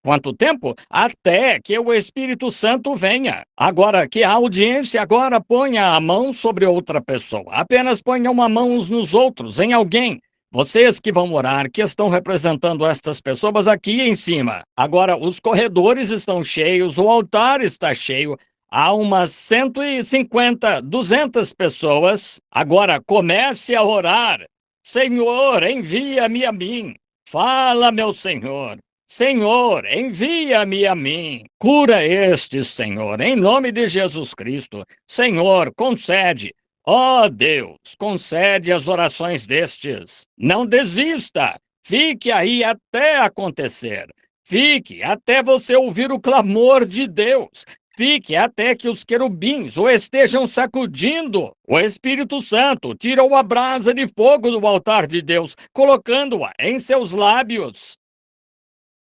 Quanto tempo? Até que o Espírito Santo venha. Agora, que a audiência agora ponha a mão sobre outra pessoa. Apenas ponham uma mão uns nos outros, em alguém. Vocês que vão orar, que estão representando estas pessoas aqui em cima. Agora, os corredores estão cheios, o altar está cheio. Há umas 150, 200 pessoas. Agora, comece a orar. Senhor, envia-me a mim. Fala, meu Senhor. Senhor, envia-me a mim. Cura estes, Senhor, em nome de Jesus Cristo. Senhor, concede. Ó Deus, concede as orações destes. Não desista. Fique aí até acontecer. Fique até você ouvir o clamor de Deus. Fique até que os querubins o estejam sacudindo. O Espírito Santo tirou a brasa de fogo do altar de Deus, colocando-a em seus lábios.